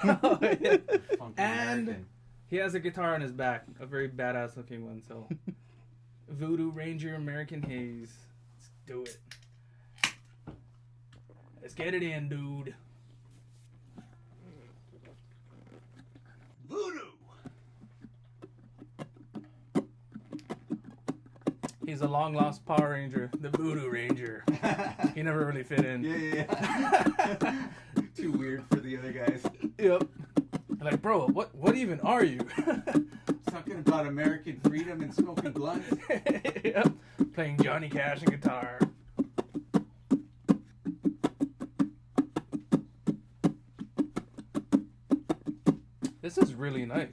Oh, yeah. Funky And American. he has a guitar on his back, a very badass looking one. So, Voodoo Ranger American Haze. Let's do it. Let's get it in, dude. Voodoo. He's a long lost Power Ranger, the Voodoo Ranger. He never really fit in. Yeah. Too weird for the other guys. Yep. Like, bro, what even are you? Talking about American freedom and smoking blunts. Yep. Playing Johnny Cash and guitar. This is really nice.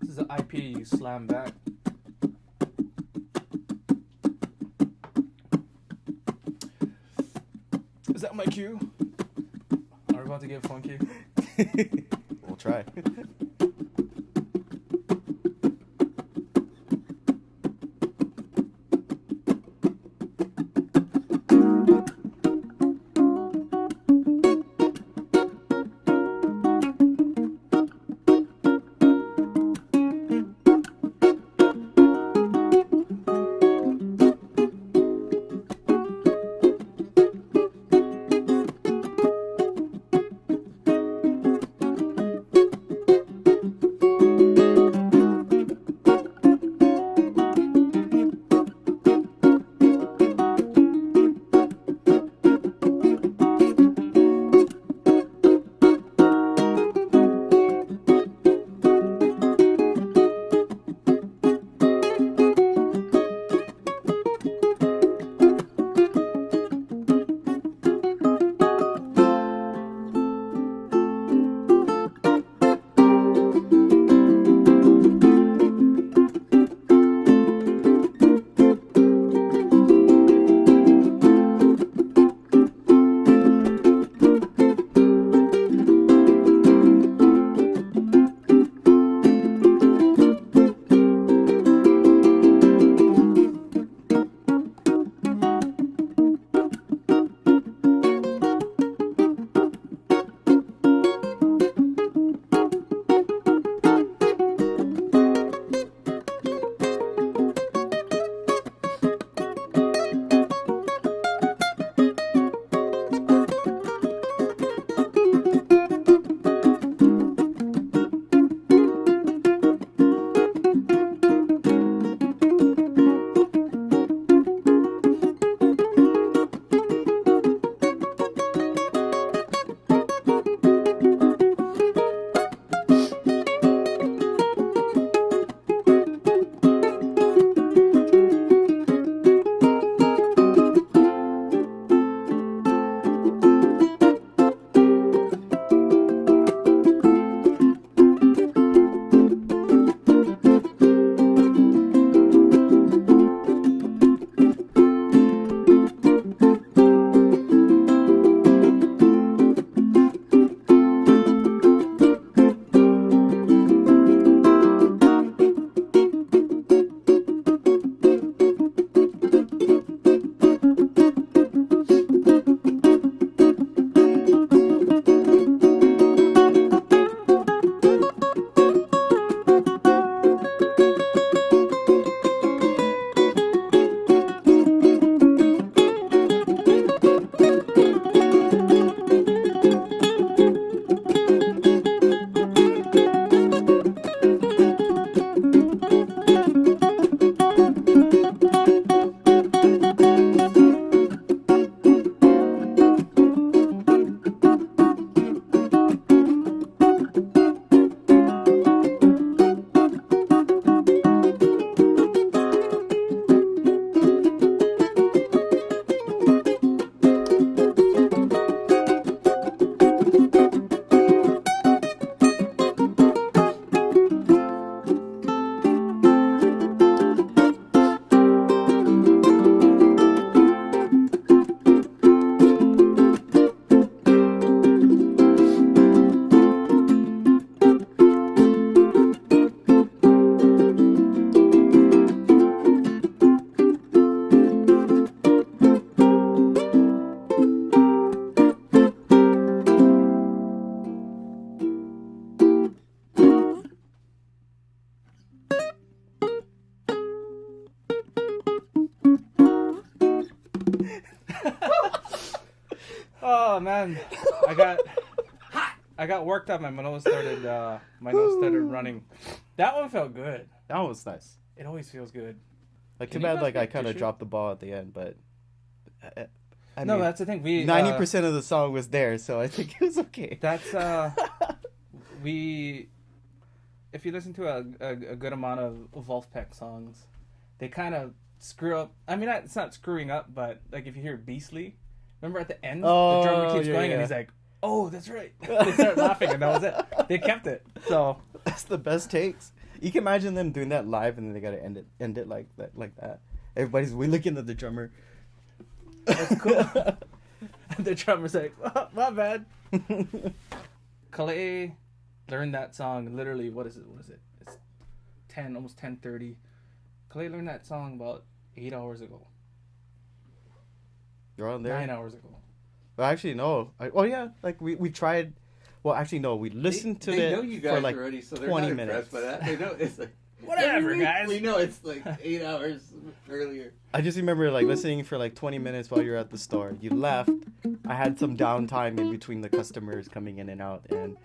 This is an IP you slam back. Is that my cue? Are we about to get funky? We'll try. Oh man, I got worked up. My nose started running. That one felt good. That was nice. It always feels good. Like, Can too you bad, pass like, me a I kind of tissue? dropped the ball at the end, but... No, that's the thing. We 90% of the song was there, so I think it was okay. That's we. If you listen to a good amount of Wolfpack songs, they kind of screw up. I mean, it's not screwing up, but like if you hear Beastly, remember at the end, the drummer keeps going and he's like, "Oh, that's right." They start laughing, and that was it. They kept it. So That's the best takes. You can imagine them doing that live, and then they gotta end it like that. Everybody's looking at the drummer. that's cool. The drummer's like, oh, "My bad." Kalei learned that song literally. What is it? It's 10, almost 10:30. Kalei learned that song about 8 hours ago. You're on there. 9 hours ago. Well, actually, no. Like we tried. Well, actually, no. We listened to they it know you guys for like already, so they're 20 not minutes. impressed by that. They know it's like Whatever, guys. We know it's like 8 hours earlier. I just remember like listening for like 20 minutes while you were at the store. You left. I had some downtime in between the customers coming in and out, and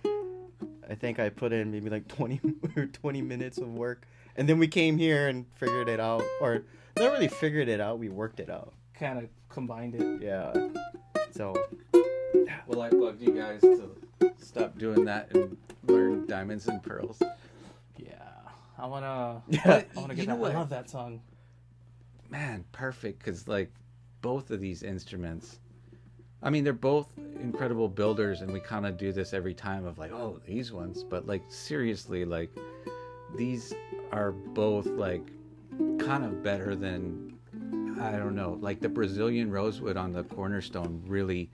I think I put in maybe like 20 minutes of work, and then we came here and figured it out, or not really figured it out. We worked it out. Kind of combined it. Yeah. So. Well, I bugged you guys to stop doing that and learn diamonds and pearls. Yeah, I wanna Yeah. get that. I love that song. Man, perfect, because like both of these instruments, I mean, they're both incredible builders, and we kind of do this every time of like, oh, these ones, but like seriously, like these are both like kind of better than, I don't know, like the Brazilian Rosewood on the Cornerstone really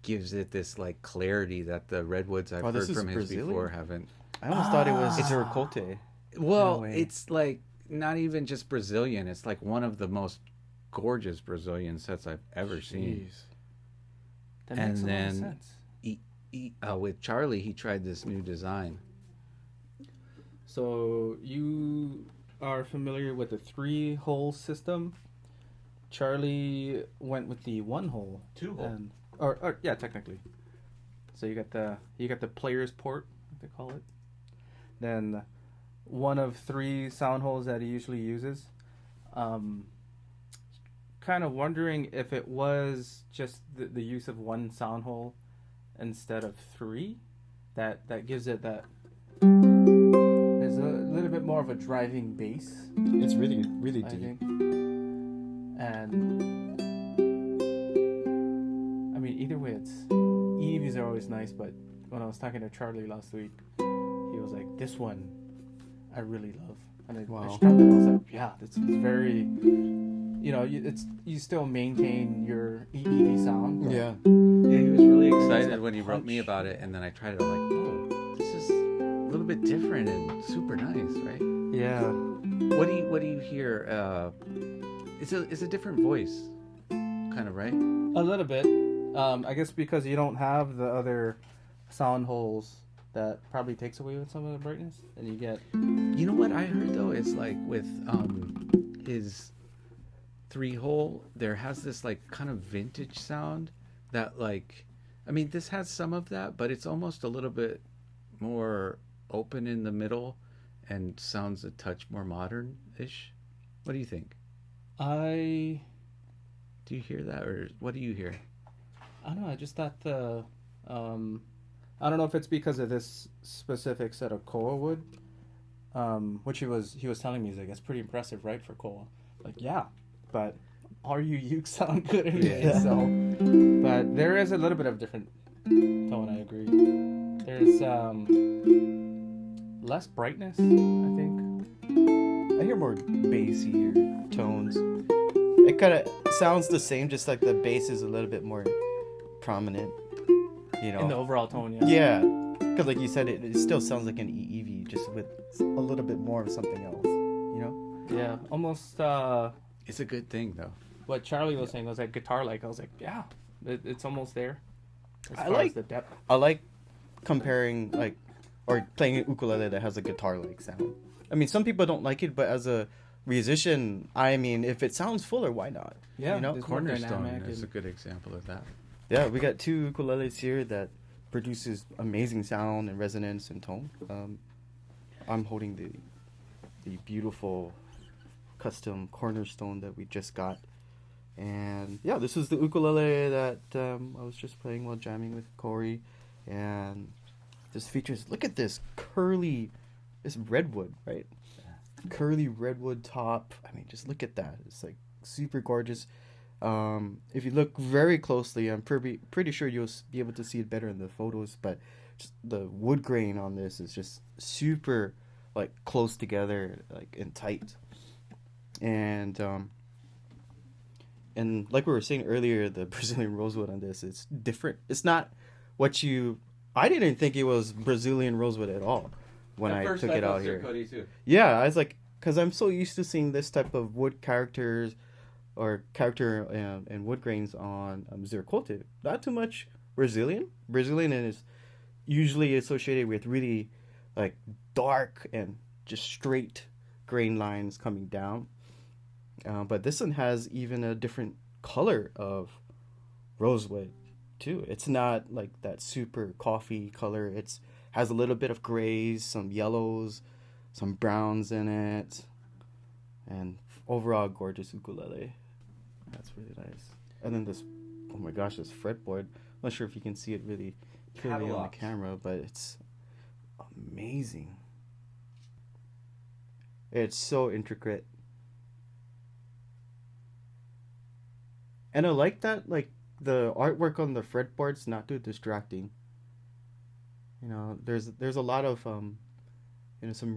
gives it this like clarity that the Redwoods I've this heard is from his Brazilian? before haven't. I almost thought it was Ziracote. Well, No way. it's like not even just Brazilian. It's like one of the most gorgeous Brazilian sets I've ever seen. That And makes a lot of then- sense. With Charlie, he tried this new design. So you are familiar with the 3-hole system. Charlie went with the 1-hole. 2-hole. And, or yeah, technically. So you got the player's port, they call it. Then one of 3 sound holes that he usually uses. Kind of wondering if it was just the use of 1 sound hole instead of 3 that gives it that. There's a little bit more of a driving bass. It's really I deep. think. And I mean, either way, I'iwis are always nice. But when I was talking to Charlie last week, he was like, "This one, I really love." And I strummed it. I was like, "Yeah, it's very, you still maintain your I'iwi sound." But Yeah. Yeah, he was really excited like when he wrote me punch. about it, and then I tried it. I'm like, oh, this is a little bit different and super nice, right? Yeah. What do you hear? It's a different voice, kind of, right? A little bit. I guess because you don't have the other sound holes, that probably takes away with some of the brightness, and you get. You know what I heard though is like with his 3-hole, there has this like kind of vintage sound that like, I mean, this has some of that, but it's almost a little bit more open in the middle and sounds a touch more modern-ish. What do you think? Do you hear that, or what do you hear? I don't know. I just thought the. I don't know if it's because of this specific set of koa wood, which he was telling me, he's like, it's pretty impressive, right, for koa. Like, yeah, but all your ukes sound good anyway. Yeah. So, but there is a little bit of different tone. I agree. There's less brightness, I think. I hear more bassier tones. It kind of sounds the same, just like the bass is a little bit more prominent. You know. In the overall tone, yeah. Yeah, because like you said, it still sounds like an I'iwi, just with a little bit more of something else. You know. Yeah, almost. It's a good thing though. What Charlie was saying was like guitar-like. I was like, yeah, it's almost there. As I far like- as the depth. I like comparing like, or playing an ukulele that has a guitar-like sound. I mean, some people don't like it, but as a musician, I mean, if it sounds fuller, why not? Yeah, You know? it's more Cornerstone dynamic is a and- good example of that. Yeah, we got 2 ukuleles here that produces amazing sound and resonance and tone. I'm holding the beautiful custom Cornerstone that we just got. And yeah, this is the ukulele that I was just playing while jamming with Corey. And this features, look at this curly, this redwood, right? Curly redwood top. I mean, just look at that. It's like super gorgeous. If you look very closely, I'm pretty sure you'll be able to see it better in the photos, but just the wood grain on this is just super like close together, like and tight. And like we were saying earlier, the Brazilian rosewood on this is different. It's not what you. I didn't think it was Brazilian rosewood at all when I took it out here. Cody too. Yeah, I was like, because I'm so used to seeing this type of wood character and wood grains on Zircote. Not too much Brazilian. Brazilian is usually associated with really like dark and just straight grain lines coming down. But this one has even a different color of rosewood too. It's not like that super coffee color. It's has a little bit of grays, some yellows, some browns in it, and overall gorgeous ukulele. That's really nice. And then this, oh my gosh, this fretboard. I'm not sure if you can see it really clearly on the camera, but it's amazing. It's so intricate. And I like that, like, the artwork on the fretboard's not too distracting. You know, there's a lot of, some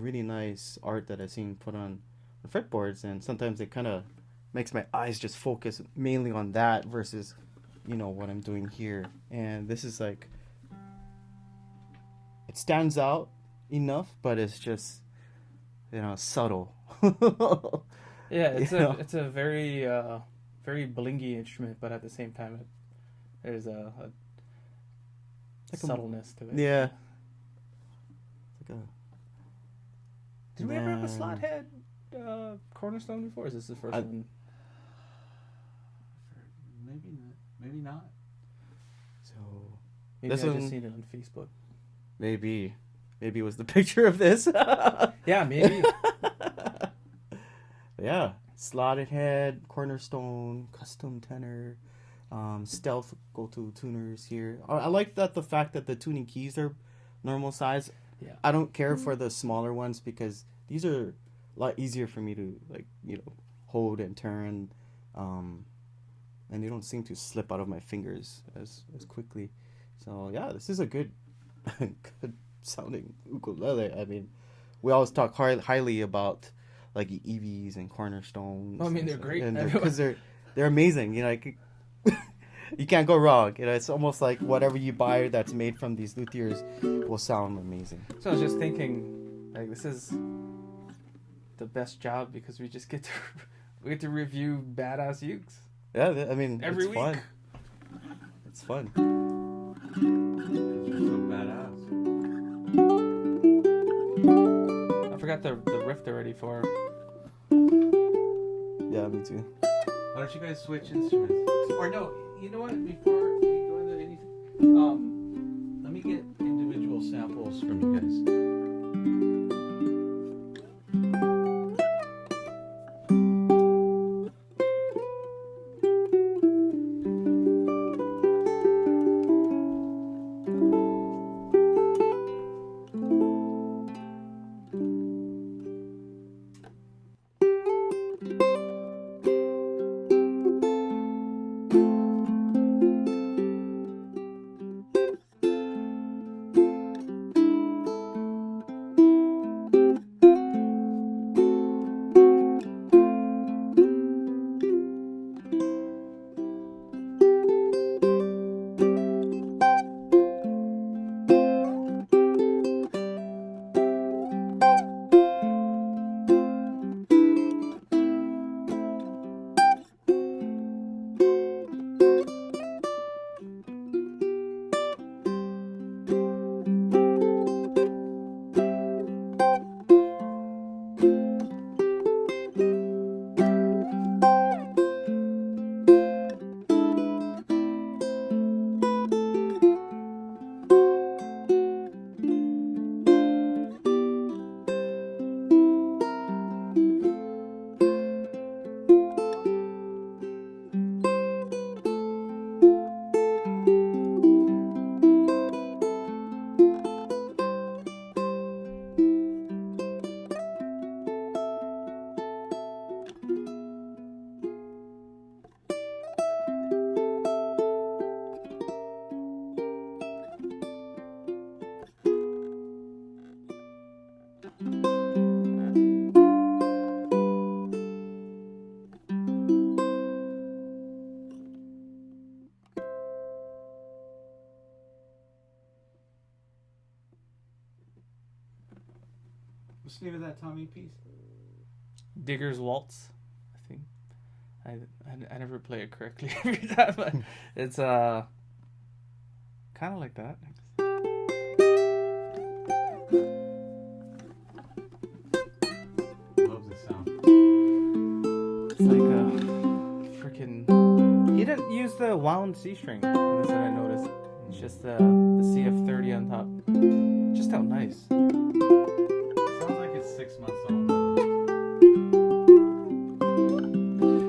really nice art that I've seen put on the fretboards, and sometimes it kind of makes my eyes just focus mainly on that versus, what I'm doing here. And this is like, it stands out enough, but it's just, subtle. Yeah, it's a very very blingy instrument, but at the same time, there's a like subtleness to it. Yeah. Did we ever have a slot head Cornerstone before? Or is this the first one? Maybe not. So maybe this I one, just seen it on Facebook. Maybe it was the picture of this. Yeah, maybe. Yeah, slotted head, Cornerstone, custom tenor, stealth go-to tuners here. I like the fact that the tuning keys are normal size. Yeah. I don't care for the smaller ones because these are a lot easier for me to hold and turn, and they don't seem to slip out of my fingers as quickly. So yeah, this is a good sounding ukulele. I mean, we always talk highly about like I'iwis and Cornerstones. I mean, they're great because they're amazing. You can't go wrong. It's almost like whatever you buy that's made from these luthiers will sound amazing. So I was just thinking, like, this is the best job because we just get to review badass ukes. Yeah, I mean, every it's week. Fun. It's fun. You're so badass. I forgot the riff they're ready for. Yeah, me too. Why don't you guys switch instruments? Or no, you know what? Before we go into anything, let me get individual samples from you guys. What's the name of that Tommy piece? Digger's Waltz, I think. I never play it correctly every time, but it's kind of like that. Love the sound. It's like a freaking. He didn't use the wound C string. That's what I noticed. It's just the CF30 on top. Just how nice. Sounds like it's 6 months old.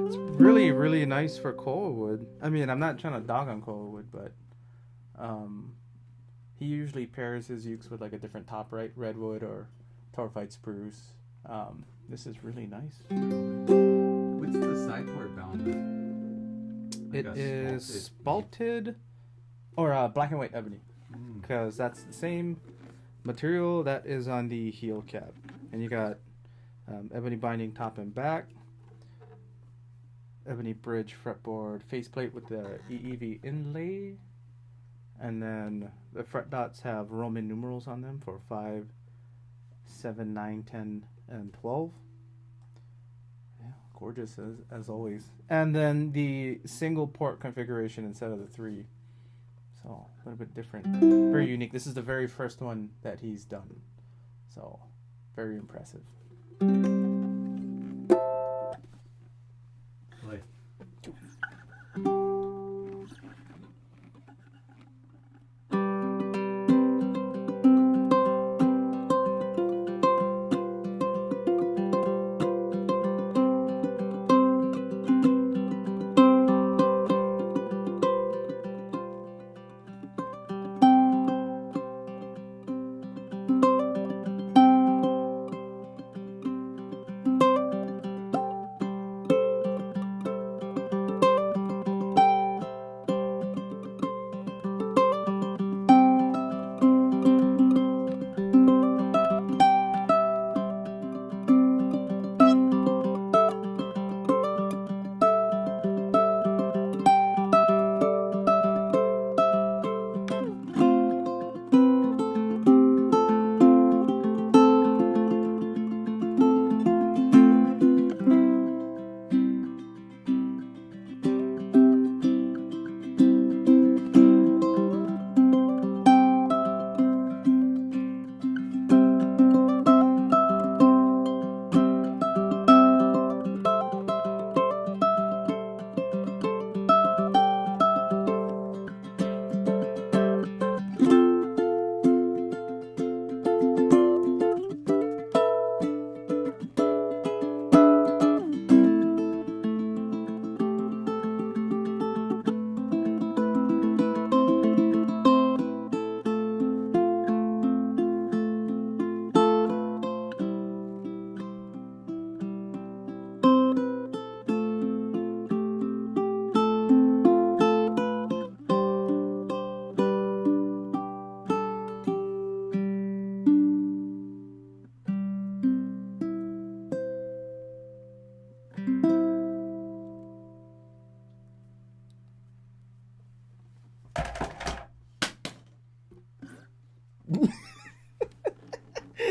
It's really, really nice for Coalwood. I mean, I'm not trying to dog on Coalwood, but he usually pairs his ukes with like a different top right, Redwood or Torfite Spruce. This is really nice. What's the side port bound with? It is spalted or black and white ebony, because that's the same material that is on the heel cap. And you got ebony binding top and back, ebony bridge fretboard faceplate with the I'iwi inlay, and then the fret dots have Roman numerals on them for 5, 7, 9, 10, and 12. Yeah, gorgeous as always. And then the single port configuration instead of the 3. So a little bit different. Very unique. This is the very first one that he's done. So very impressive. Play.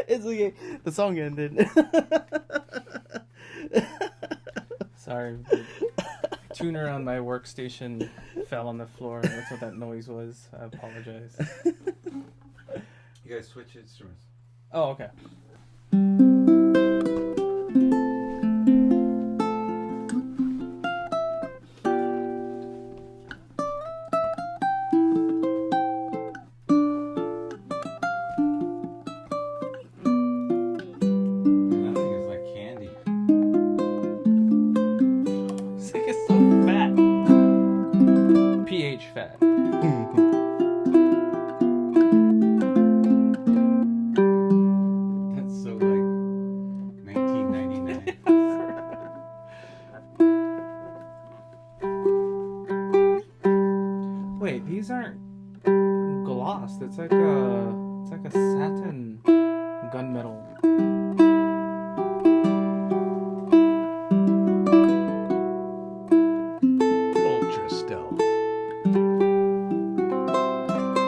It's okay. The song ended. Sorry. The tuner on my workstation fell on the floor. That's what that noise was. I apologize. You guys switch instruments. Oh, okay. Fat. That's so like 1999. Wait, these aren't glossed. It's like a satin gunmetal. Ultra stealth.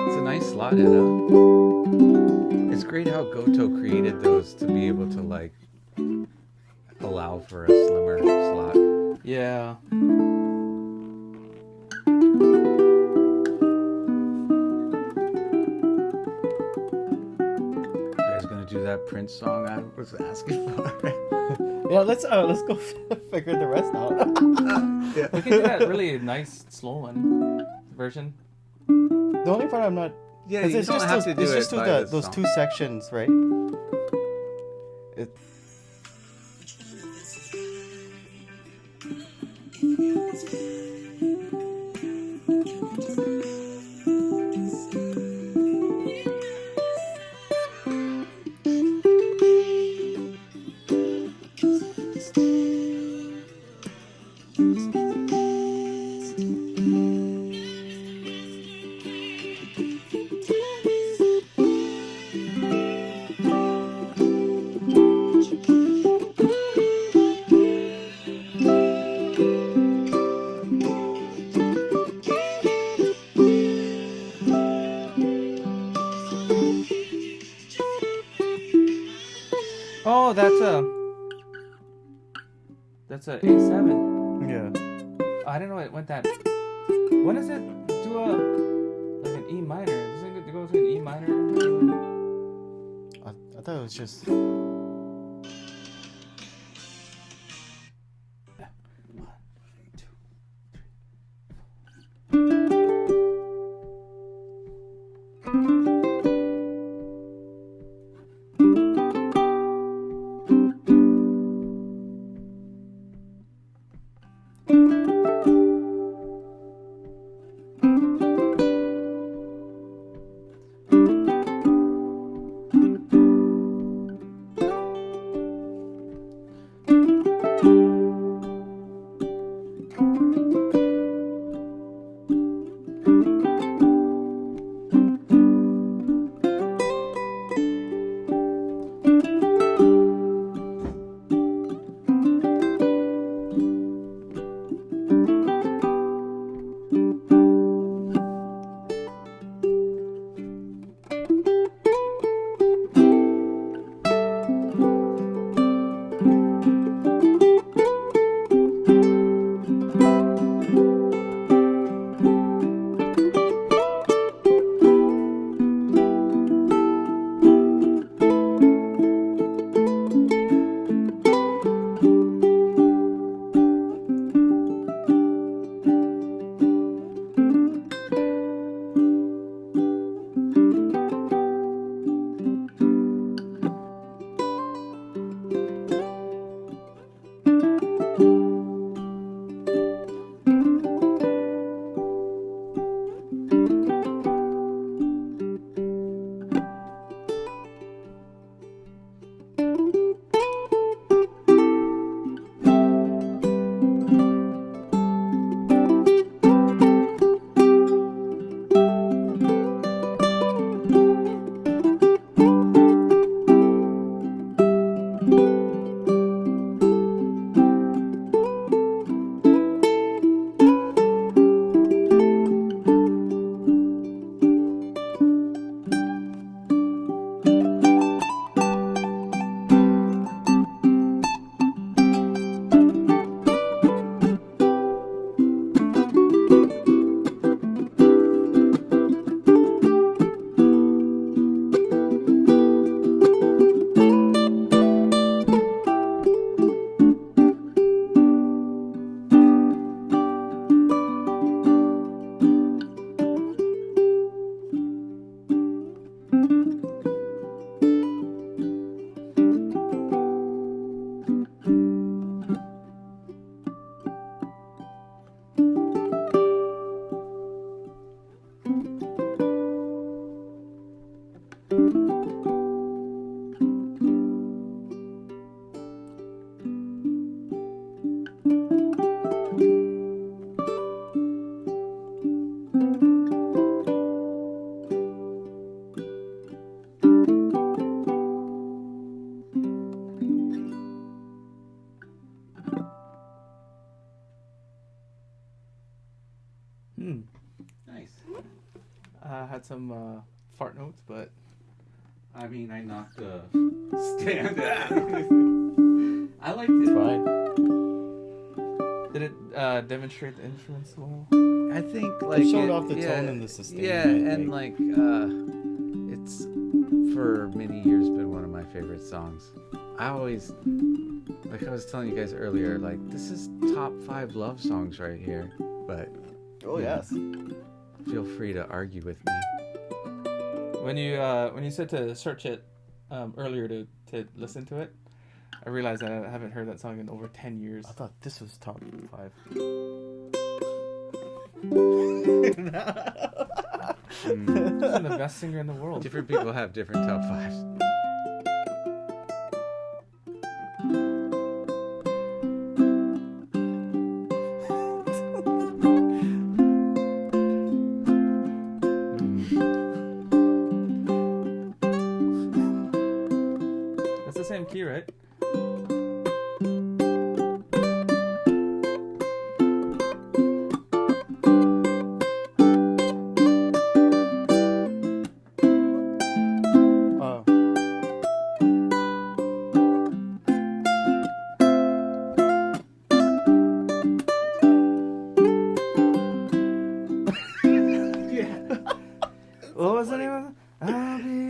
It's a nice slot, Anna. It's great how Goto created those to be able to like allow for a slimmer slot. Yeah. You guys gonna do that Prince song I was asking for? Yeah, let's go figure the rest out. Yeah. We can do that really nice slow one version. The only part I'm not. Yeah, 'cause you it's don't just have those, to do it's it just by those, the those song. 2 sections, right? It, Oh, that's a A7. yeah. I didn't know it went that. When does it do like an E minor? Does it go to an E minor? I thought it was just. Nice. I had some fart notes, but I mean, I knocked the stand out. I liked it. It's fine. Did it demonstrate the instruments well? I think like It showed off the tone and the sustain. Yeah, I think. and like it's for many years been one of my favorite songs. I always, like I was telling you guys earlier, like this is top 5 love songs right here. But Oh yes. feel free to argue with me. When you said to search it earlier to listen to it, I realized I haven't heard that song in over 10 years. I thought this was top 5. He's the best singer in the world. Different people have different top 5s. That's the same key, right? Oh. What was the name of it? I'll be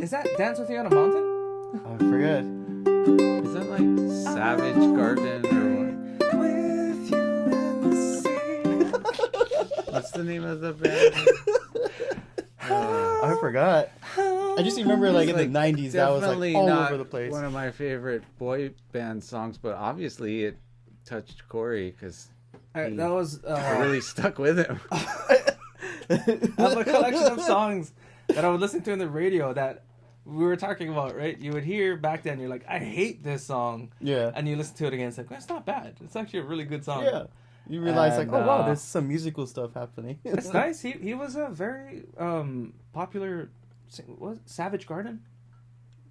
Is that Dance With You on a Mountain? I forget. Is that like Savage Garden or what? What's the name of the band? I forgot. I just remember like in the 90s that was Definitely like all not over the place. one of my favorite boy band songs, but obviously it touched Corey because That was I really stuck with him. I have a collection of songs that I would listen to in the radio that we were talking about, right? You would hear back then, you're like, I hate this song. Yeah. And you listen to it again, it's like, that's not bad. It's actually a really good song. Yeah. You realize And, like, oh wow, there's some musical stuff happening. It's nice. He was a very popular, what was it? Savage Garden?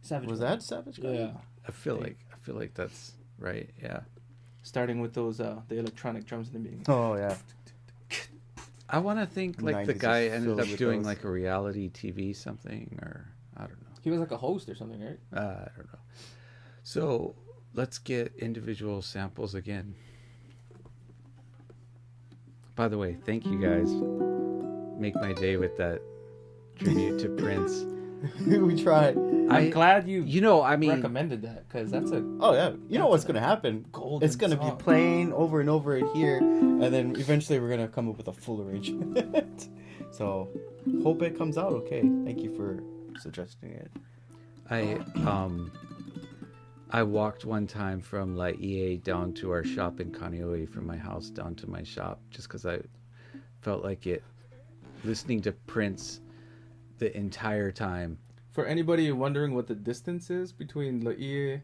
Savage Was Garden. that Savage Garden? Yeah. I feel like that's right. Yeah. Starting with those the electronic drums in the beginning. Oh yeah. I want to think like the 90s guy is ended filled up with doing those. like a reality TV something, or I don't know. He was like a host or something, right? I don't know. So let's get individual samples again. By the way, thank you guys. Make my day with that tribute to Prince. We tried. I'm glad you I mean, recommended that, because that's a Oh yeah. You know what's gonna happen? golden It's gonna song. be playing over and over it here, and then eventually we're gonna come up with a full arrangement. So hope it comes out okay. Thank you for suggesting it. I walked one time from I'iwi down to our shop in Kaneohe, from my house down to my shop, just because I felt like it. Listening to Prince the entire time. For anybody wondering what the distance is between Laie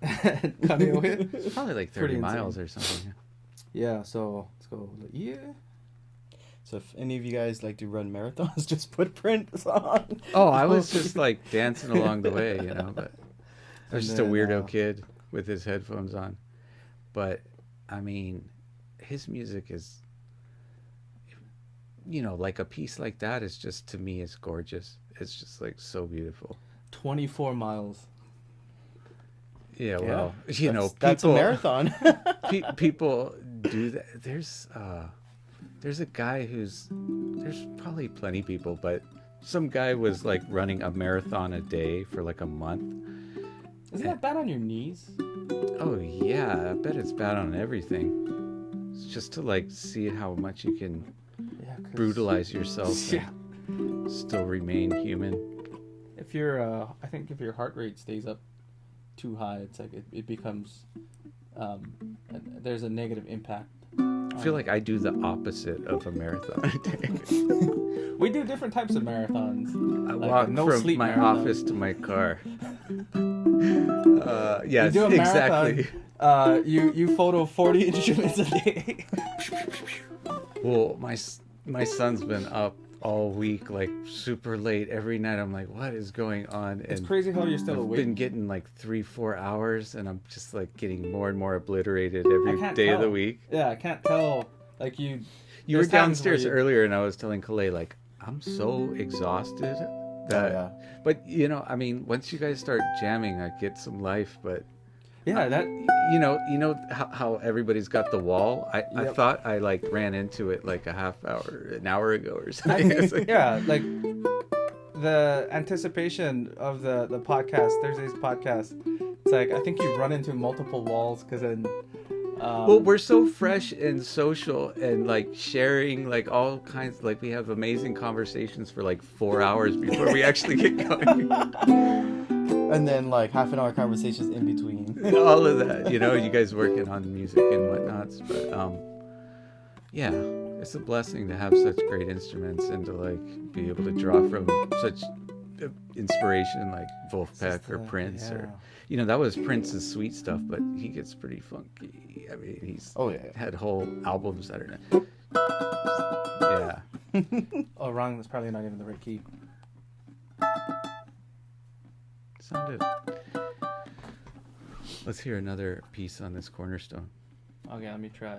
and Kaneohe, It's probably like 30 Pretty insane. miles or something. yeah. So let's go Laie. So if any of you guys like to run marathons, just put Prince on. Oh, I was just like dancing along the way, but I was And just a then, weirdo kid with his headphones on. But I mean, his music is, like a piece like that is just, to me, is gorgeous. It's just like so beautiful. 24 miles. Yeah, Yeah, well, that's a people, marathon. people do that. There's a guy there's probably plenty of people, but some guy was like running a marathon a day for like a month. Isn't that bad on your knees? Oh yeah, I bet it's bad on everything. It's just to like see how much you can Yeah. 'Cause brutalize yourself Yeah. and still remain human. If your I think if your heart rate stays up too high, it's like it becomes there's a negative impact. I feel like I do the opposite of a marathon a day. We do different types of marathons. I Like walk no from sleep my marathon. office to my car. Yes, You do a exactly. marathon. You photo 40 instruments a day. Well, my son's been up all week, like super late every night. I'm like, what is going on? It's And crazy how you're still I've awake. been getting like 3-4 hours, and I'm just like getting more and more obliterated I every can't day of the tell. week. Yeah, I can't tell. Like you You were there's times downstairs where you- earlier, and I was telling Kalei, like, I'm so exhausted that. yeah. But you know, I mean, once you guys start jamming, I get some life. But Yeah, that you know how everybody's got the wall. I Yep. thought I like ran into it like an hour ago or I something. It's think, like- yeah, like the anticipation of the podcast, Thursday's podcast. It's like I think you run into multiple walls because then. Well, we're so fresh and social and like sharing like all kinds. Like we have amazing conversations for like 4 hours before we actually get going. And then like half an hour conversations in between. And all of that, you know, you guys working on music and whatnots. But yeah, it's a blessing to have such great instruments and to like be able to draw from such inspiration like Wolfpack or Prince or, you know, that was Prince's sweet stuff, but he gets pretty funky. I mean, he's had whole albums that are yeah. Oh, wrong. That's probably not even the right key. Sounded. Let's hear another piece on this Cornerstone. Okay, let me try.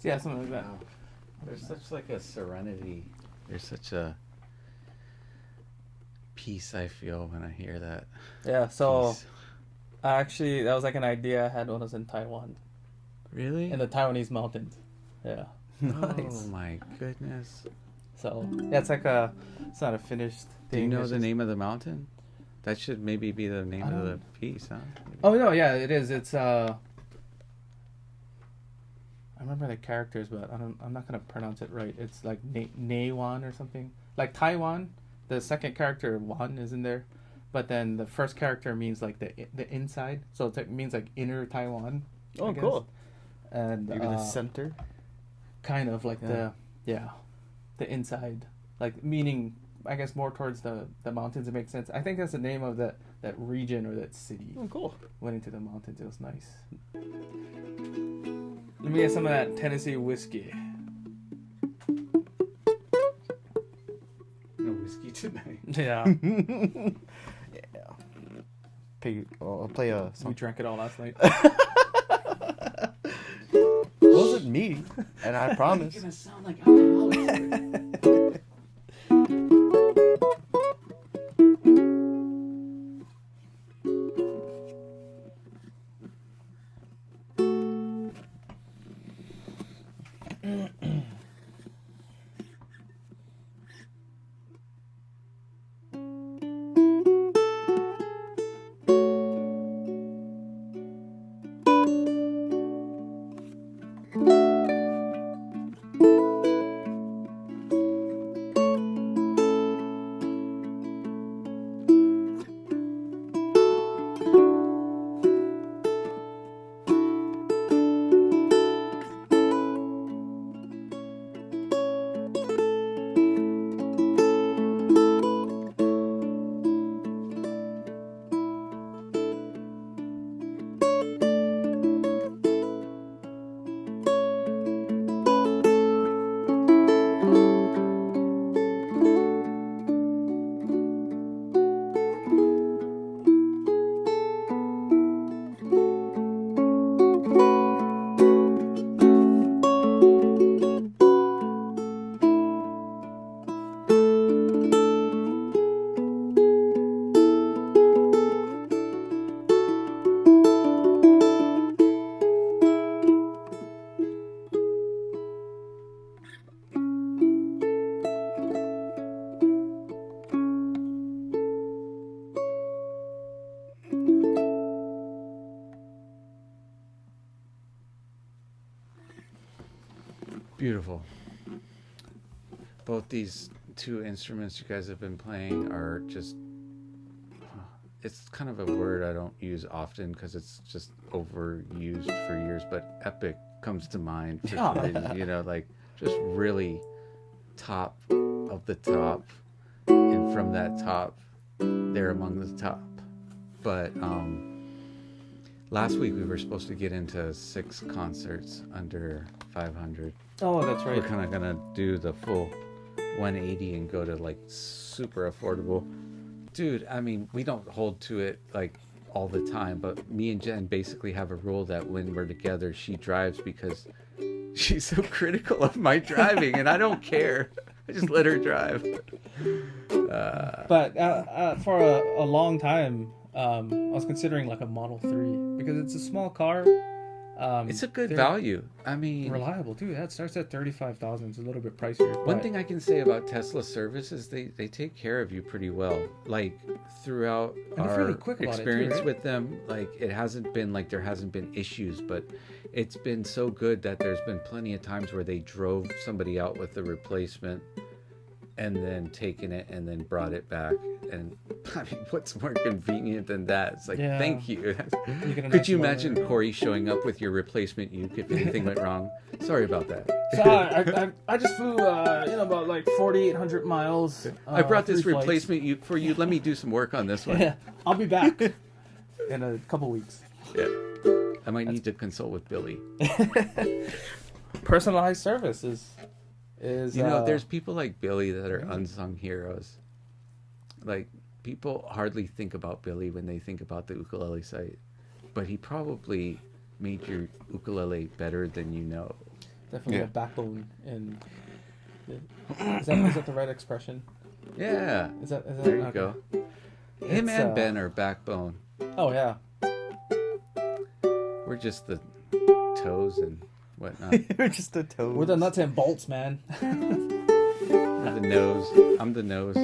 Yeah, something like that. Wow. There's such like a serenity. There's such a peace I feel when I hear that. Yeah, so Peace. actually that was like an idea I had when I was in Taiwan, Really? in the Taiwanese mountains. Yeah. Oh my goodness. So yeah, it's like it's not a finished Do you thing. know it's the just- name of the mountain? That should maybe be the name of the piece, huh? Maybe. Oh no, yeah, it is. It's I remember the characters, but I'm not gonna pronounce it right. It's like Neiwan or something. Like Taiwan, the second character Wan is in there, but then the first character means like the inside, so it means like inner Taiwan. I Oh, guess. cool. And Maybe the center. kind of like Yeah. the inside, like meaning I guess more towards the mountains. It makes sense. I think that's the name of that region or that city. Oh, cool. Went into the mountains. It was nice. Let me get some of that Tennessee whiskey. No whiskey tonight. Yeah, I'll play a we song. drank it all last night. It wasn't me, and I promise. You're gonna sound like alcoholics. Beautiful. Both these two instruments you guys have been playing are just, it's kind of a word I don't use often because it's just overused for years, but epic comes to mind for some reason, you know, like just really top of the top, and from that top, they're among the top. But last week we were supposed to get into 6 concerts under 500. Oh, that's right. We're kind of gonna do the full 180 and go to like super affordable. Dude, I mean, we don't hold to it like all the time, but me and Jen basically have a rule that when we're together, she drives because she's so critical of my driving, and I don't care. I just let her drive. But for a long time, I was considering like a Model 3 because it's a small car. It's a good they're value. I mean, reliable too. That starts at 35,000. It's a little bit pricier. one but- thing I can say about Tesla service is they take care of you pretty well. Like throughout And they're our really quick about it, too, experience right? with them, like it hasn't been like there hasn't been issues, but it's been so good that there's been plenty of times where they drove somebody out with the replacement and then taken it and then brought it back. And I mean, what's more convenient than that? It's like, Yeah. thank you. You get a Could nice you motor. imagine Corey showing up with your replacement uke if anything went wrong? Sorry about that. So I just flew about like 4,800 miles. I brought this 3 flights. replacement uke for you. Let me do some work on this one. Yeah, I'll be back in a couple weeks. Yeah. I might need to consult with Billy. Personalized service is You know, there's people like Billy that are unsung heroes. Like, people hardly think about Billy when they think about the ukulele site. But he probably made your ukulele better than you know. Definitely Yeah. a backbone. And is that the right expression? Yeah. Is that There you okay. go. Him It's, and Ben are backbone. Oh yeah. We're just the toes and whatnot. You're just a toad. We're the nuts and bolts, man. We're the nose. I'm the nose.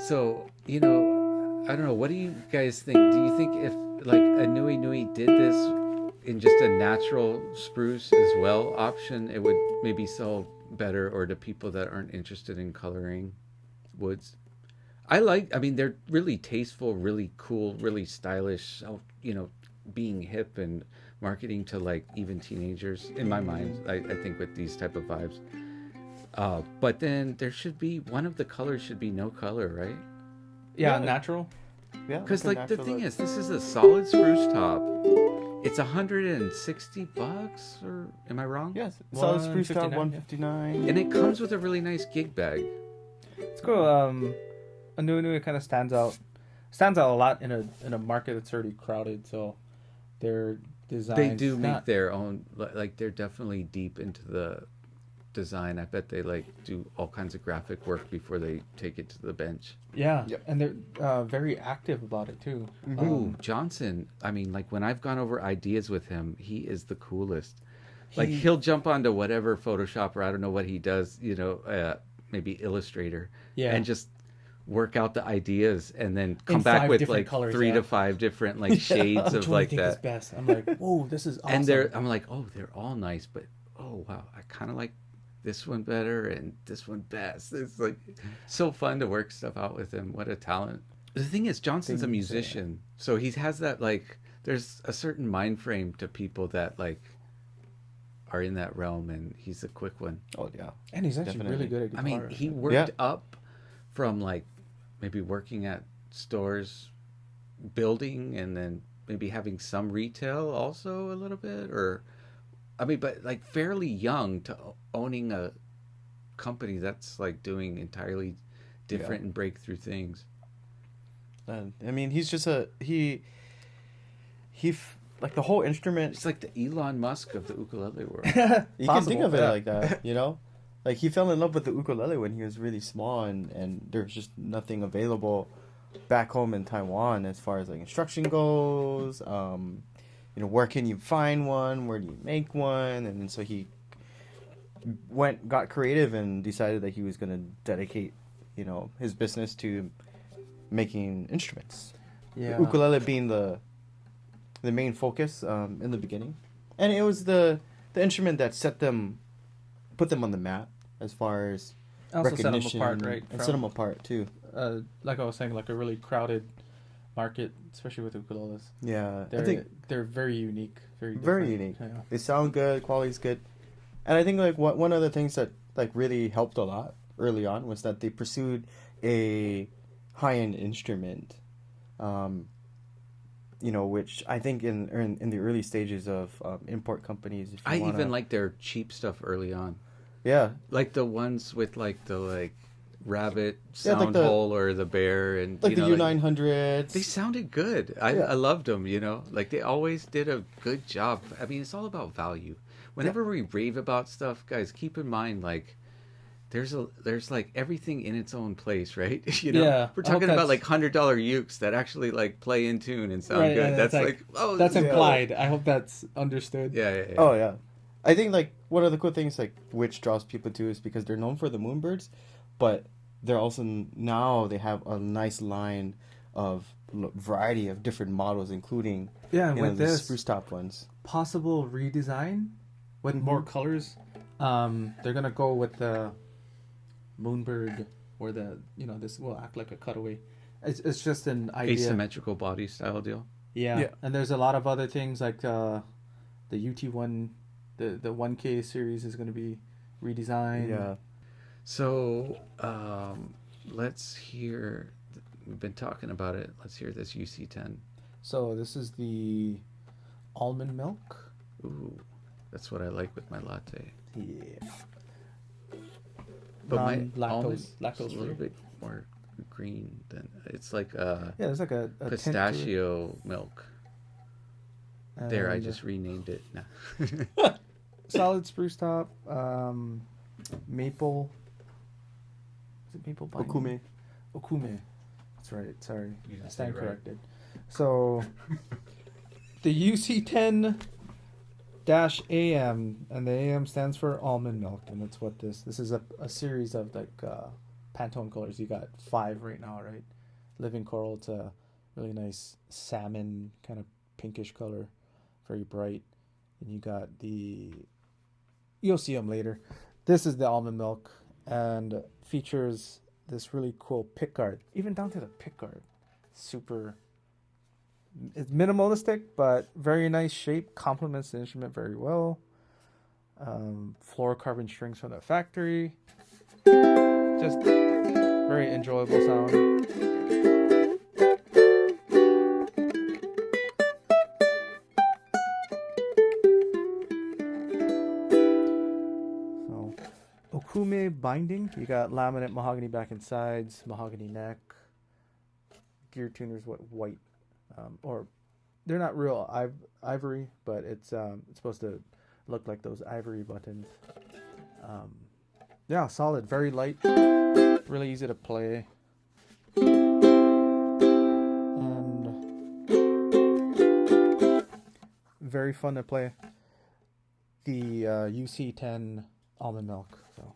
So, you know, I don't know. What do you guys think? Do you think if like aNueNue did this in just a natural spruce as well option, it would maybe sell better, or to people that aren't interested in coloring woods? I mean, they're really tasteful, really cool, really stylish, you know, being hip and marketing to like even teenagers in my mind, I think with these type of vibes. But then there should be, one of the colors should be no color, right? Yeah, Yeah. natural. Yeah, Because like a like the natural thing look. is, this is a solid spruce top. It's $160, or am I wrong? Yes, solid spruce top, 159, 159. And it comes with a really nice gig bag. It's cool. aNueNue kind of stands out a lot in a market that's already crowded. So their designs. They do make not- their own, like they're definitely deep into the design. I bet they like do all kinds of graphic work before they take it to the bench. Yeah, Yep. and they're very active about it too. Ooh, Johnson. I mean, like when I've gone over ideas with him, he is the coolest. Like he'll jump onto whatever Photoshop, or I don't know what he does, you know, maybe Illustrator, Yeah. and just work out the ideas and then come In back 5 with different like colors, 3 yeah. to 5 different like shades Which of one like do you think is that. best? I'm like, whoa, this is awesome. And I'm like, oh, they're all nice, but oh wow, I kind of like this one better and this one best. It's like so fun to work stuff out with him. What a talent. The thing is, Johnson's a Things, musician, so he has that like, there's a certain mind frame to people that like are in that realm, and he's a quick one. Oh yeah. and he's actually really Definitely. good at I guitar. mean, he worked Yeah. up from like maybe working at stores, building, and then maybe having some retail also a little bit, or I mean, but like fairly young to owning a company that's like doing entirely different and breakthrough things. I mean, he's just like the whole instrument. It's like the Elon Musk of the ukulele world. You can think Possible, of it yeah. like that, you know? Like he fell in love with the ukulele when he was really small, and there's just nothing available back home in Taiwan as far as like instruction goes. You know, where can you find one? Where do you make one? And so he got creative and decided that he was going to dedicate, you know, his business to making instruments. yeah. The ukulele being the main focus in the beginning, and it was the instrument that put them on the map as far as Also set them recognition, apart, right? and set them apart too. Like I was saying, like a really crowded market, especially with ukuleles. Yeah, They're I think they're very unique, very very different. unique. Yeah. They sound good, quality's good, and I think like one of the things that like really helped a lot early on was that they pursued a high-end instrument. You know, which I think in the early stages of import companies, if you I wanna, even like their cheap stuff early on, yeah, like the ones with like the like rabbit Yeah, like sound the- hole or the bear, and like you the know, like, U900s. they sounded good. I Yeah. loved them, you know, like they always did a good job. I mean, it's all about value. Whenever we rave about stuff, guys, keep in mind like there's like everything in its own place, right? You know, Yeah, we're I hope talking about that's- like $100 ukes that actually like play in tune and sound Right, good. and That's it's like, oh, That's yeah. implied. I hope that's understood. Yeah. Oh yeah, I think like one of the cool things like which draws people to is because they're known for the Moonbirds, but they're also now they have a nice line of variety of different models, including Yeah, you know, with the this spruce top ones. possible redesign with more colors, they're gonna go with the Moonbird, or the this will act like a cutaway. It's just an idea. Asymmetrical body style deal. Yeah. Yeah. And there's a lot of other things like the UT1, the 1K series is going to be redesigned. Yeah, So let's hear. We've been talking about it. Let's hear this UC10. So this is the almond milk. Ooh, that's what I like with my latte. Yeah. But my Non-lactose- almond is lactose a little free. bit more green than it's like there's like a tint to it. pistachio milk. There, I And just renamed it. No. solid spruce top, maple. Is it maple binding? Okume. That's right. Sorry, You I just stand said it right. corrected. So the UC10-AM, and the AM stands for almond milk, and that's what this is a series of like Pantone colors. You got 5 right now, right? Living coral. It's a really nice salmon kind of pinkish color, very bright. And you got you'll see them later. This is the almond milk, and features this really cool pick guard, even down to the pick guard. It's minimalistic, but very nice shape, complements the instrument very well. Fluorocarbon strings from the factory. Just very enjoyable sound. So, Okume binding. You got laminate mahogany back and sides, mahogany neck. Gear tuners, white. Or they're not real ivory, but it's supposed to look like those ivory buttons. Yeah, solid, very light, really easy to play, and very fun to play. The UC10 almond milk. So.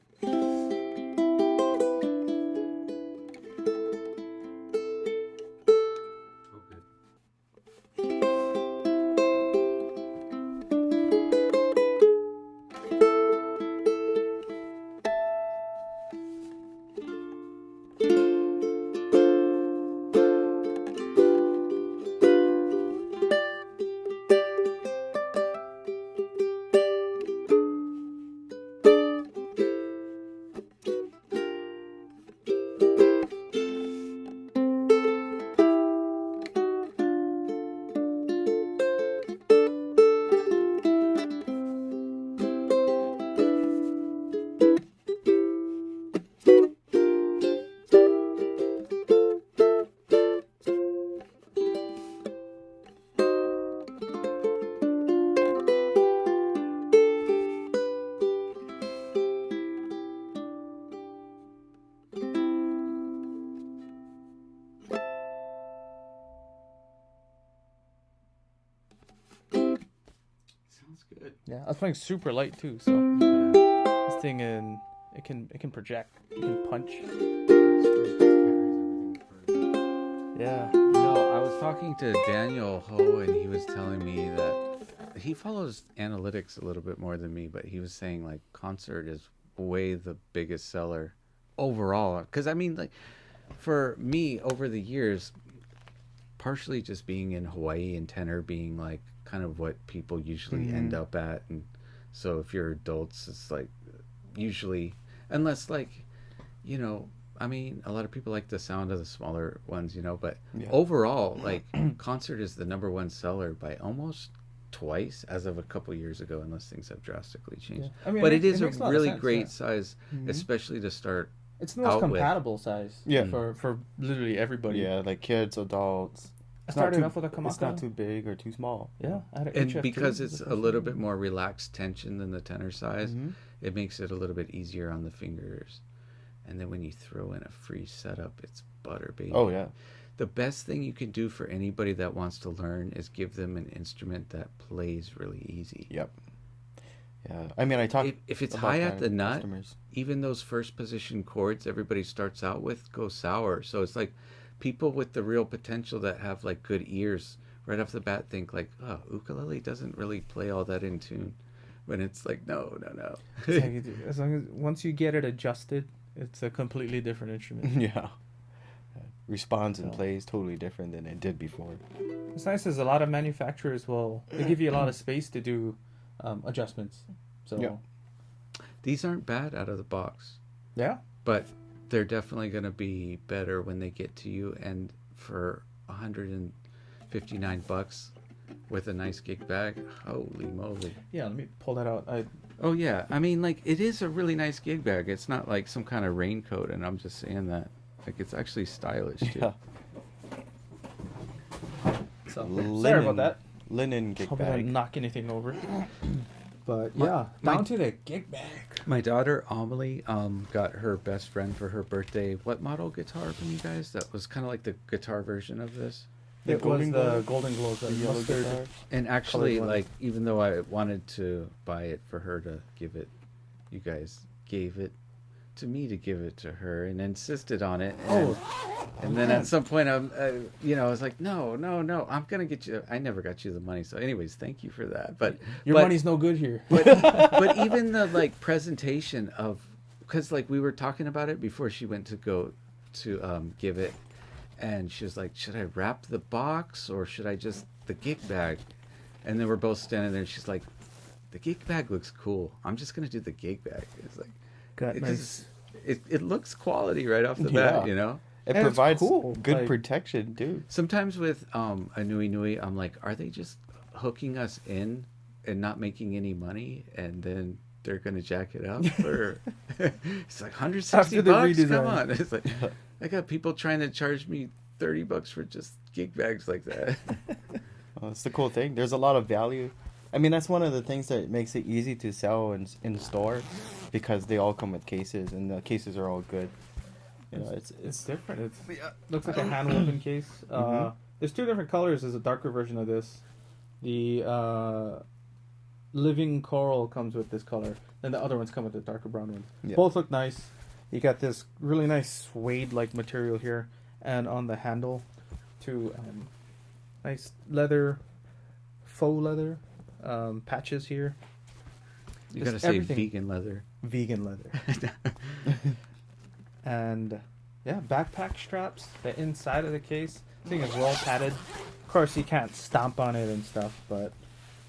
Good. Yeah, I was playing super light too, so this thing it can project, it can punch. Yeah. No, I was talking to Daniel Ho, and he was telling me that he follows analytics a little bit more than me, but he was saying like concert is way the biggest seller overall. Because I mean, like for me over the years, partially just being in Hawaii and tenor being like kind of what people usually end up at, and so if you're adults, it's like usually, unless like, you know, I mean, a lot of people like the sound of the smaller ones, you know, but overall, like concert is the #1 seller by almost twice as of a couple years ago, unless things have drastically changed. Yeah. I mean, but it is a makes lot of really sense, great yeah. size, especially to start. It's the most out with. compatible size. Yeah. For literally everybody. Yeah, like kids, adults. I started off with a Kamaka. It's not too big or too small. Yeah, I had an And HF3, because was it's the a first little one. bit more relaxed tension than the tenor size, it makes it a little bit easier on the fingers. And then when you throw in a free setup, it's butter, baby. Oh, yeah. The best thing you can do for anybody that wants to learn is give them an instrument that plays really easy. Yep. Yeah. I mean, I talk If it's about high that at the with nut, customers. even those first position chords everybody starts out with go sour. So it's like people with the real potential that have like good ears right off the bat think like, oh, ukulele doesn't really play all that in tune. When it's like, no. It's like, as long as once you get it adjusted, it's a completely different instrument. Yeah. Responds and plays totally different than it did before. What's nice is a lot of manufacturers they give you a lot of space to do adjustments. So Yeah. These aren't bad out of the box, yeah. but they're definitely going to be better when they get to you. And for $159 with a nice gig bag, holy moly. Yeah, let me pull that out. Oh yeah, I mean, like, it is a really nice gig bag. It's not like some kind of raincoat, and I'm just saying that. Like it's actually stylish too. Yeah. So, Linen. sorry about that. Linen gig Hope I didn't bag. knock anything over. But yeah, down to the gig bag. My daughter Amelie got her best friend for her birthday. What model guitar from you guys? That was kind of like the guitar version of this. The It was Golden the Glow? Golden Glows, the Yellow mustard. guitar. And actually, Colored one. like, even though I wanted to buy it for her to give it, you guys gave it to me to give it to her and insisted on it. And then at some point, I was like, no, I'm gonna get you. I never got you the money. So, anyways, thank you for that. But Your money's no good here. but even the like presentation of, because like we were talking about it before she went to go to give it, and she was like, should I wrap the box or should I just the gig bag? And then we're both standing there and she's like, the gig bag looks cool, I'm just gonna do the gig bag. It's like, Got it nice. just it looks quality right off the Yeah. bat, you know. It And it's provides cool, good like- protection too. Sometimes with aNueNue, I'm like, are they just hooking us in and not making any money, and then they're gonna jack it up? Or it's like 160 After the bucks. Come redesign. on, it's like I got people trying to charge me $30 for just gig bags like that. It's the cool thing. There's a lot of value. I mean, that's one of the things that makes it easy to sell in store, because they all come with cases, and the cases are all good. You know, It's different. It looks like a hand woven case. There's two different colors. There's a darker version of this. The living coral comes with this color, and the other ones come with the darker brown ones. Yeah. Both look nice. You got this really nice suede-like material here, and on the handle, too, nice leather, faux leather patches here. You Just gotta say everything. vegan leather. Vegan leather. And yeah, backpack straps. The inside of the case, thing is well padded. Of course, you can't stomp on it and stuff, but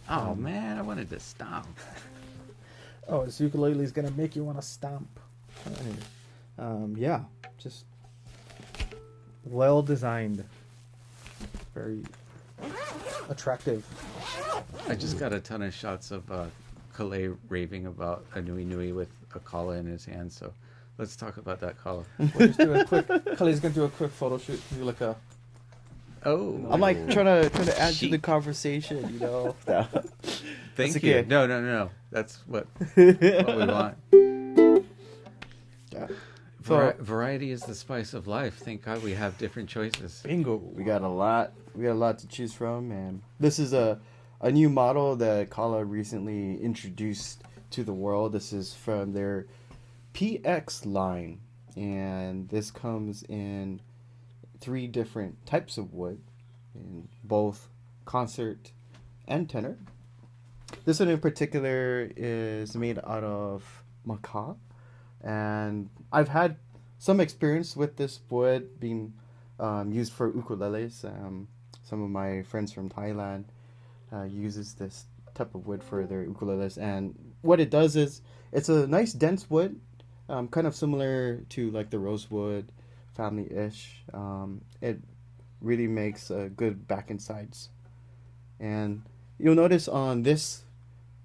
Oh man, I wanted to stomp. oh, this ukulele is gonna make you want to stomp. Yeah, just well designed, very attractive. I just got a ton of shots of Kalei raving about aNueNue with a kala in his hand. So let's talk about that kala. We'll just do a quick. Khalid's gonna do a quick photo shoot. Do like a. Oh, I'm like trying to add to the conversation, you know. thank That's you. okay. No. That's what we want. Yeah. Variety is the spice of life. Thank God we have different choices. Bingo. We got a lot. We got a lot to choose from, and this is a new model that Kala recently introduced to the world. This is from their PX line, and this comes in 3 different types of wood, in both concert and tenor. This one in particular is made out of Maca, and I've had some experience with this wood being used for ukuleles. Some of my friends from Thailand uses this type of wood for their ukuleles, and what it does is it's a nice dense wood, kind of similar to like the Rosewood family-ish. It really makes good back and sides, and you'll notice on this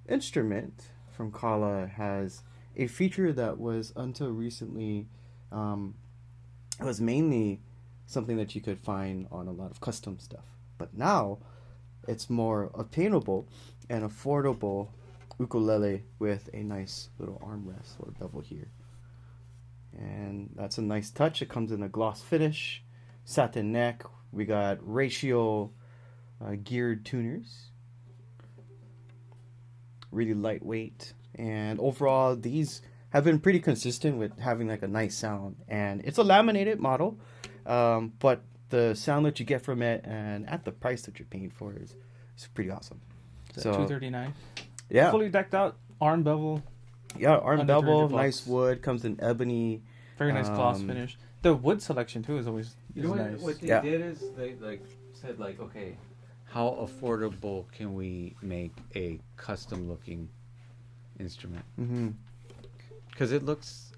instrument from Kala has a feature that was until recently it was mainly something that you could find on a lot of custom stuff, but now it's more obtainable and affordable ukulele with a nice little armrest or bevel here, and that's a nice touch. It comes in a gloss finish, satin neck. We got ratio geared tuners, really lightweight, and overall these have been pretty consistent with having like a nice sound. And it's a laminated model, but the sound that you get from it and at the price that you're paying for is pretty awesome. So $239. yeah, Fully decked out, arm bevel, arm under bevel, $300. nice wood, comes in ebony. very nice gloss finish. The wood selection too is always nice. What they Yeah. did is they like said like, okay, how affordable can we make a custom looking instrument? Mm-hmm. Because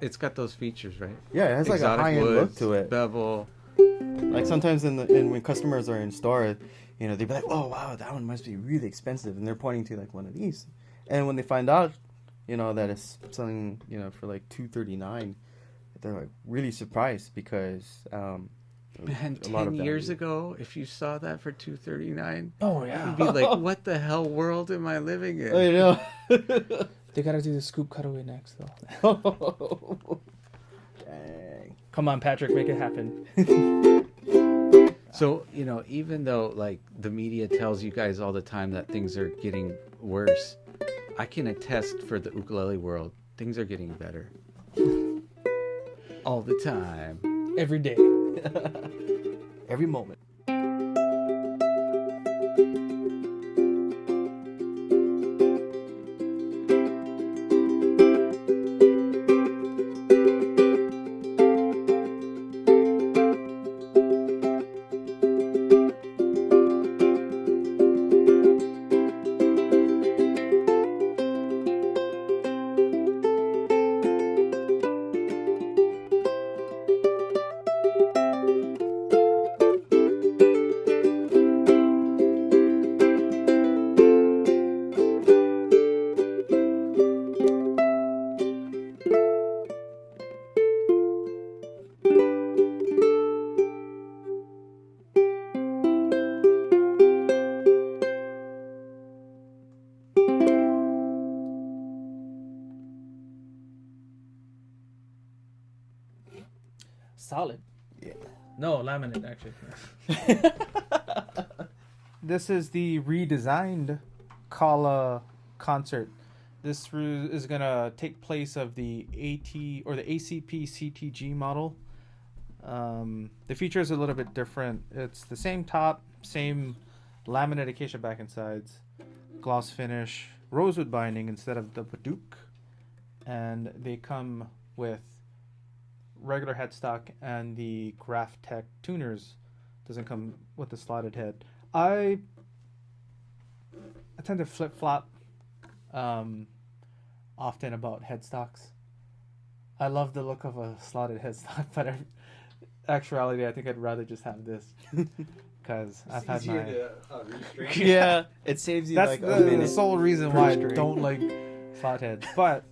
it's got those features, right? Yeah, it has like a Exotic high-end look woods, to it. bevel. Like sometimes when customers are in store, you know, they'd be like, "Oh wow, that one must be really expensive," and they're pointing to like one of these. And when they find out, you know, that it's selling, you know, for like $239, they're like really surprised because Man, a lot 10 of years value. ago, if you saw that for $239, Oh yeah. you'd be like, what the hell world am I living in? I know. They gotta do the scoop cutaway next though. Dang. Come on, Patrick, make it happen. So, you know, even though like the media tells you guys all the time that things are getting worse, I can attest for the ukulele world, things are getting better. All the time. Every day. Every moment. Solid. Yeah. No, laminate actually. This is the redesigned Kala concert. This is gonna take place of the AT or the ACP CTG model. The feature is a little bit different. It's the same top, same laminate acacia back and sides, gloss finish, rosewood binding instead of the Badook, and they come with regular headstock, and the Graph Tech tuners doesn't come with the slotted head. I tend to flip flop often about headstocks. I love the look of a slotted headstock, but in actuality, I think I'd rather just have this because I've had my. Yeah, it saves you That's like a the minute. sole reason per why I string. don't like slot heads, but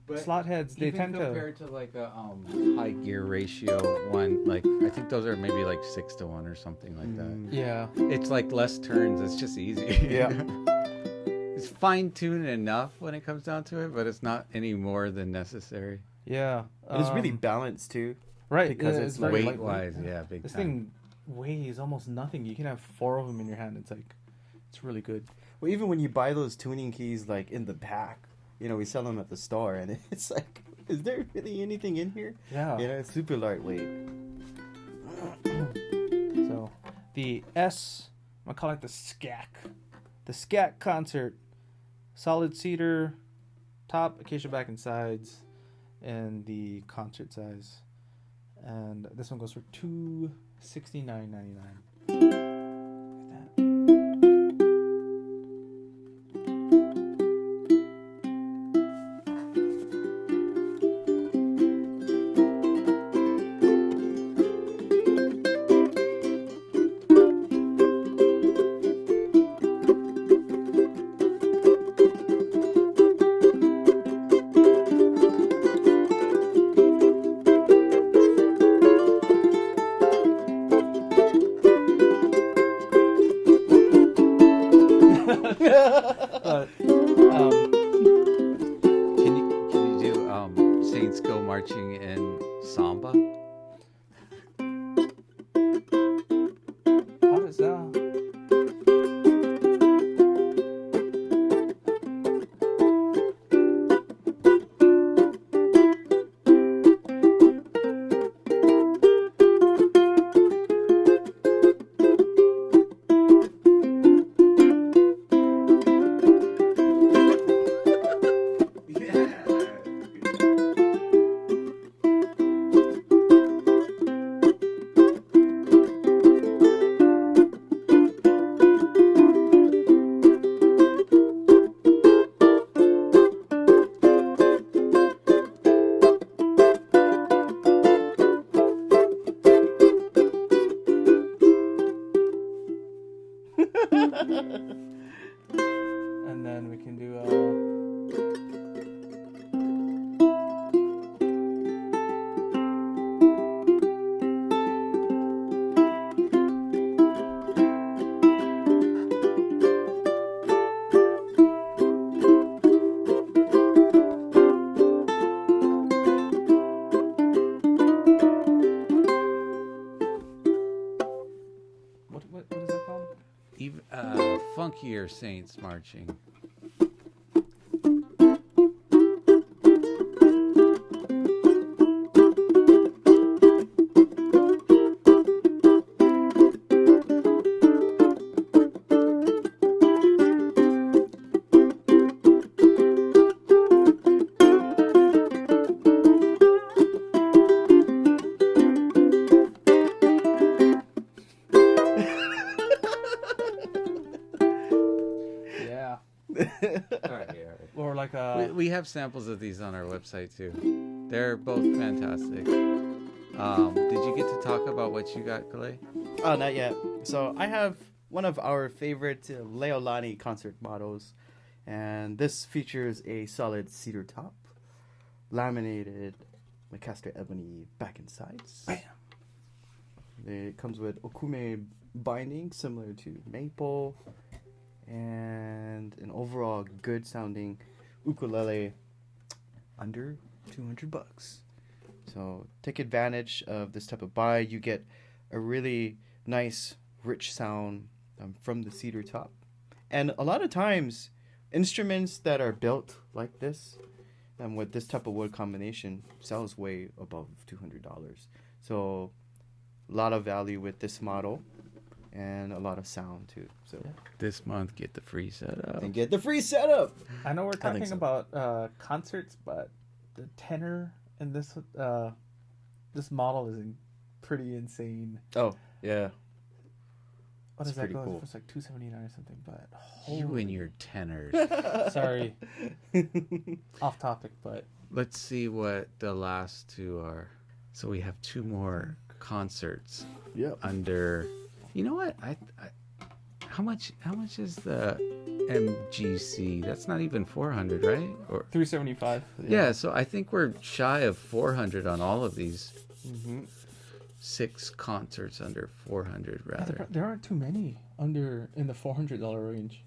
But slot heads they even tend to. compared to like a high gear ratio one, like I think those are maybe like 6-1 or something like that. Yeah. It's like less turns. It's just easy. Yeah. It's fine tuned enough when it comes down to it, but it's not any more than necessary. Yeah. And it's really balanced too. right because yeah, it's very Weight lightweight. wise, yeah, big This time. thing weighs almost nothing. You can have 4 of them in your hand. It's really good. Well, even when you buy those tuning keys like in the pack, you know, we sell them at the store, and it's like, is there really anything in here? Yeah. You know, it's super lightweight. So the I'm gonna call it the SCAC. The SCAC concert. Solid cedar, top, acacia back and sides, and the concert size. And this one goes for $269.99. But Can you do Saints Go Marching in Samba? how does that? And then we can do Even funkier saints marching. Yeah. All right. Or like We have samples of these on our website too. They're both fantastic. Did you get to talk about what you got, Kalei? Oh, not yet. So I have one of our favorite Leolani concert models, and this features a solid cedar top, laminated Maca ebony back and sides. Bam. It comes with okume binding similar to maple, and an overall good sounding ukulele under $200. So take advantage of this type of buy. You get a really nice rich sound from the cedar top, and a lot of times instruments that are built like this and with this type of wood combination sells way above $200. So a lot of value with this model and a lot of sound too. So This month, get the free setup. and get the free setup. I know we're think talking so. about concerts, but the tenor in this model is pretty insane. Oh yeah. What It's does that pretty go? cool. It's like $279 or something. But You and your tenors. sorry, off topic, but Let's see what the last two are. So we have two more concerts Yep. under. You know what? I how much is the MGC? That's not even 400, right? Or $375. yeah. So I think we're shy of 400 on all of these. Mm-hmm. 6 concerts under 400 rather. There aren't too many in the $400 range.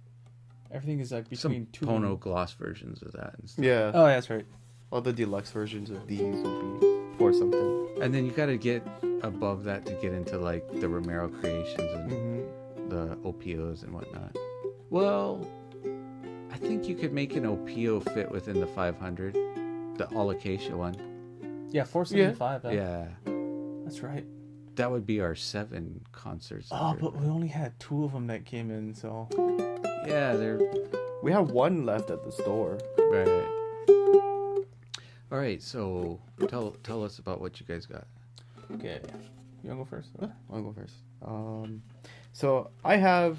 Everything is like Some between two. Pono gloss versions of that and stuff. Yeah. Oh, yeah, that's right. All the deluxe versions of these would be for something. And then you got to get above that to get into like the Romero creations and Mm-hmm. the OPOs and whatnot. Well, I think you could make an OPO fit within the 500, the all Acacia one. Yeah, $475. Yeah, That's right. that would be our 7 concerts. Oh, under. but we only had 2 of them that came in, so Yeah, they're We have one left at the store. right. All right, so tell us about what you guys got. okay. You wanna go first? I'll go first. So I have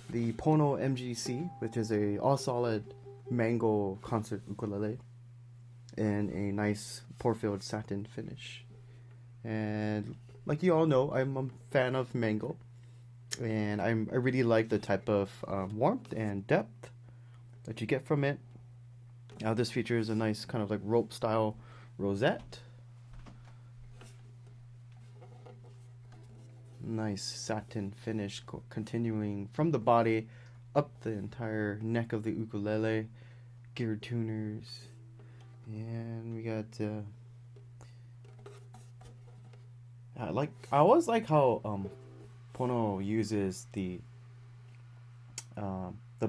the Pono MGC, which is a all solid mango concert ukulele, in a nice pour-filled satin finish. And like you all know, I'm a fan of mango, and I really like the type of warmth and depth that you get from it. Now this features a nice kind of like rope style rosette. Nice satin finish continuing from the body up the entire neck of the ukulele. Geared tuners. And we got I always like how Pono uses the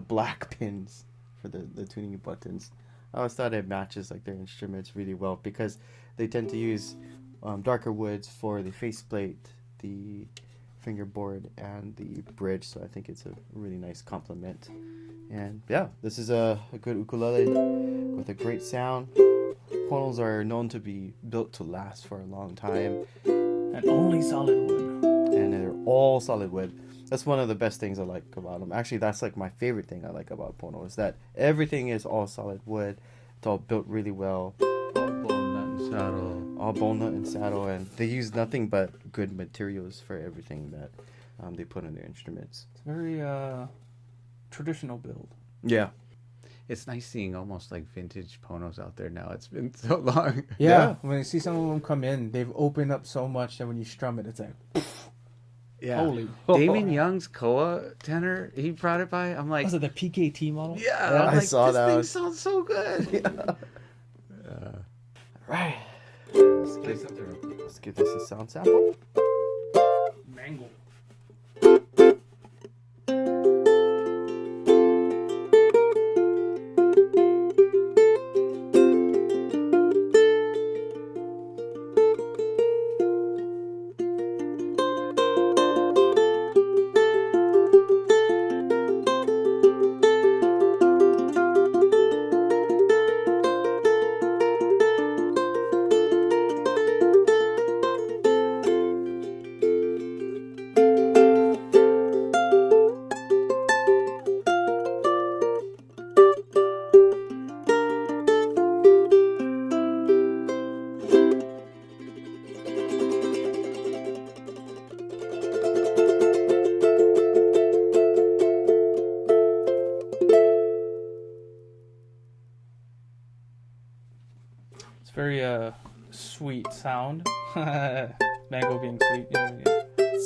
black pins for the tuning buttons. I always thought it matches like their instruments really well because they tend to use darker woods for the faceplate, the fingerboard, and the bridge. So I think it's a really nice complement. And yeah, this is a good ukulele with a great sound. Ponos are known to be built to last for a long time, And only solid wood. and they're all solid wood. That's one of the best things I like about them. Actually, that's like my favorite thing I like about Pono is that everything is all solid wood. It's all built really well. All bone nut and saddle. All bone nut and saddle, and they use nothing but good materials for everything that they put in their instruments. It's a very traditional build. Yeah. It's nice seeing almost like vintage Ponos out there now. It's been so long. Yeah, when you see some of them come in, they've opened up so much that when you strum it, it's like, Yeah. holy. Damon Young's Koa tenor, he brought it by. I'm like, Was it the PKT model? yeah, Yeah, I'm I like, saw this that. thing sounds so good. Yeah. Right. Play something real quick. Let's give this a sound sample. Mangle. sweet sound. Mango being sweet. Yeah.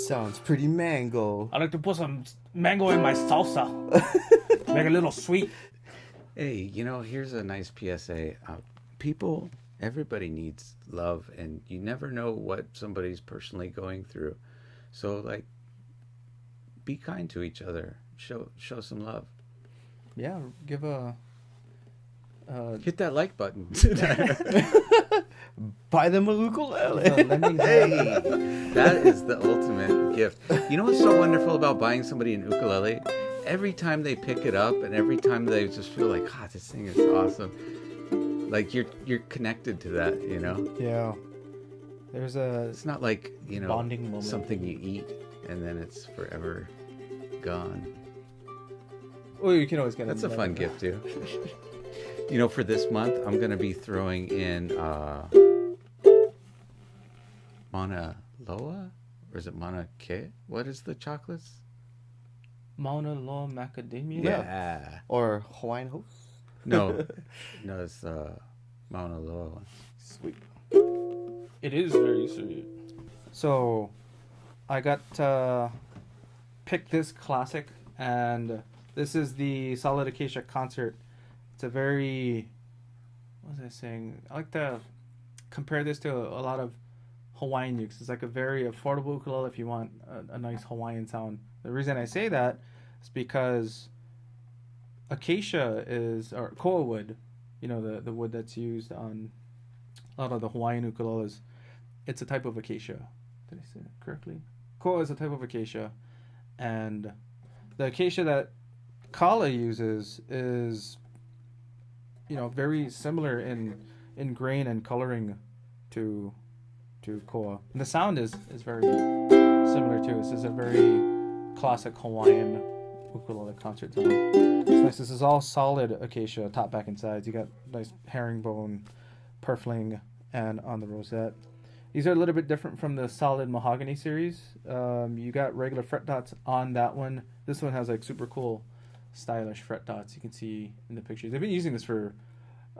Sounds pretty mango. I like to put some mango in my salsa. Make it a little sweet. Hey, here's a nice PSA. Everybody needs love, and you never know what somebody's personally going through. So, like, be kind to each other. Show some love. Yeah, give a... Hit that like button. Buy them a ukulele. Hey, that is the ultimate gift. You know what's so wonderful about buying somebody an ukulele? Every time they pick it up, and every time they just feel like, God, this thing is awesome. Like you're connected to that, Yeah. There's a... It's not like bonding moment. Something you eat and then it's forever gone. Well, you can always get That's a fun gift too. For this month, I'm going to be throwing in Mauna Loa? Or is it Mauna Ke? What is the chocolates? Mauna Loa Macadamia? Yeah. Or Hawaiian Host? No, it's Mauna Loa one. Sweet. It is very sweet. So, I got picked this classic, and this is the Solid Acacia concert. It's a very, what was I saying? I like to compare this to a lot of Hawaiian ukes. It's like a very affordable ukulele if you want a nice Hawaiian sound. The reason I say that is because Acacia or koa wood, the wood that's used on a lot of the Hawaiian ukuleles. It's a type of acacia. Did I say that correctly? Koa is a type of acacia, and the acacia that Kalei uses is, very similar in grain and coloring to koa. And the sound is very similar too. This is a very classic Hawaiian ukulele concert sound. It's nice. This is all solid acacia, top, back, and sides. You got nice herringbone purfling and on the rosette. These are a little bit different from the solid mahogany series. You got regular fret dots on that one. This one has like super cool, stylish fret dots. You can see in the pictures. They've been using this for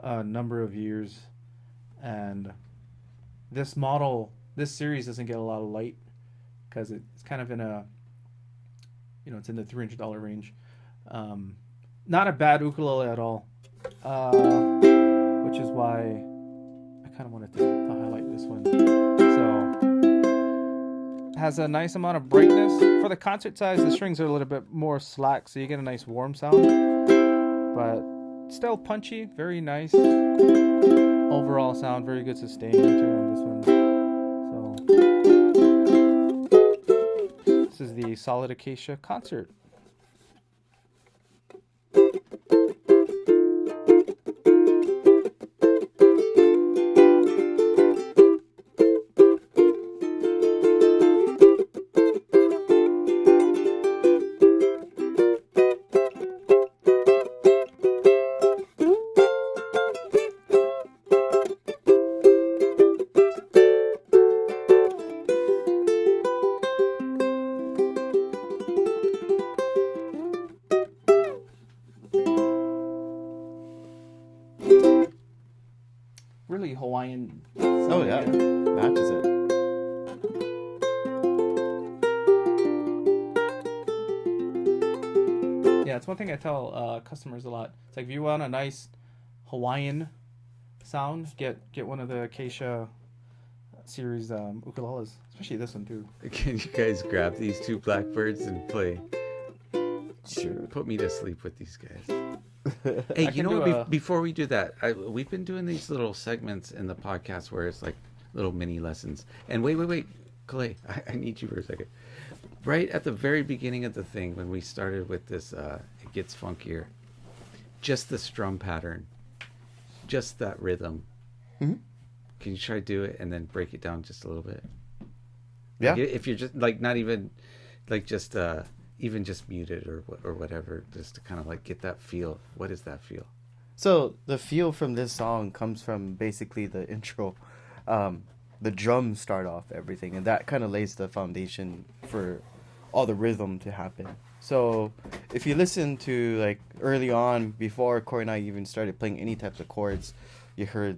a number of years, and this series doesn't get a lot of light because it's kind of in a, it's in the $300 range. Not a bad ukulele at all, which is why I kind of wanted to highlight this one. So, has a nice amount of brightness. For the concert size, the strings are a little bit more slack, so you get a nice warm sound. But still punchy, very nice. Overall sound, very good sustain too on this one. So, this is the Solid Acacia concert. Really Hawaiian. Oh yeah, matches it. Yeah, it's one thing I tell customers a lot. It's like if you want a nice Hawaiian sound, get one of the Acacia series ukuleles, especially this one too. Can you guys grab these two Blackbirds and play? Sure. Put me to sleep with these guys. Hey, you know what? Before we do that, we've been doing these little segments in the podcast where it's like little mini lessons. And wait, Kalei, I need you for a second. Right at the very beginning of the thing, when we started with this, it gets funkier. Just the strum pattern, just that rhythm. Mm-hmm. Can you try to do it and then break it down just a little bit? Yeah. Like if you're just like not even like just even just muted or whatever, just to kind of like get that feel. What is that feel? So the feel from this song comes from basically the intro. The drums start off everything, and that kind of lays the foundation for all the rhythm to happen. So if you listen to like early on, before Corey and I even started playing any types of chords, you heard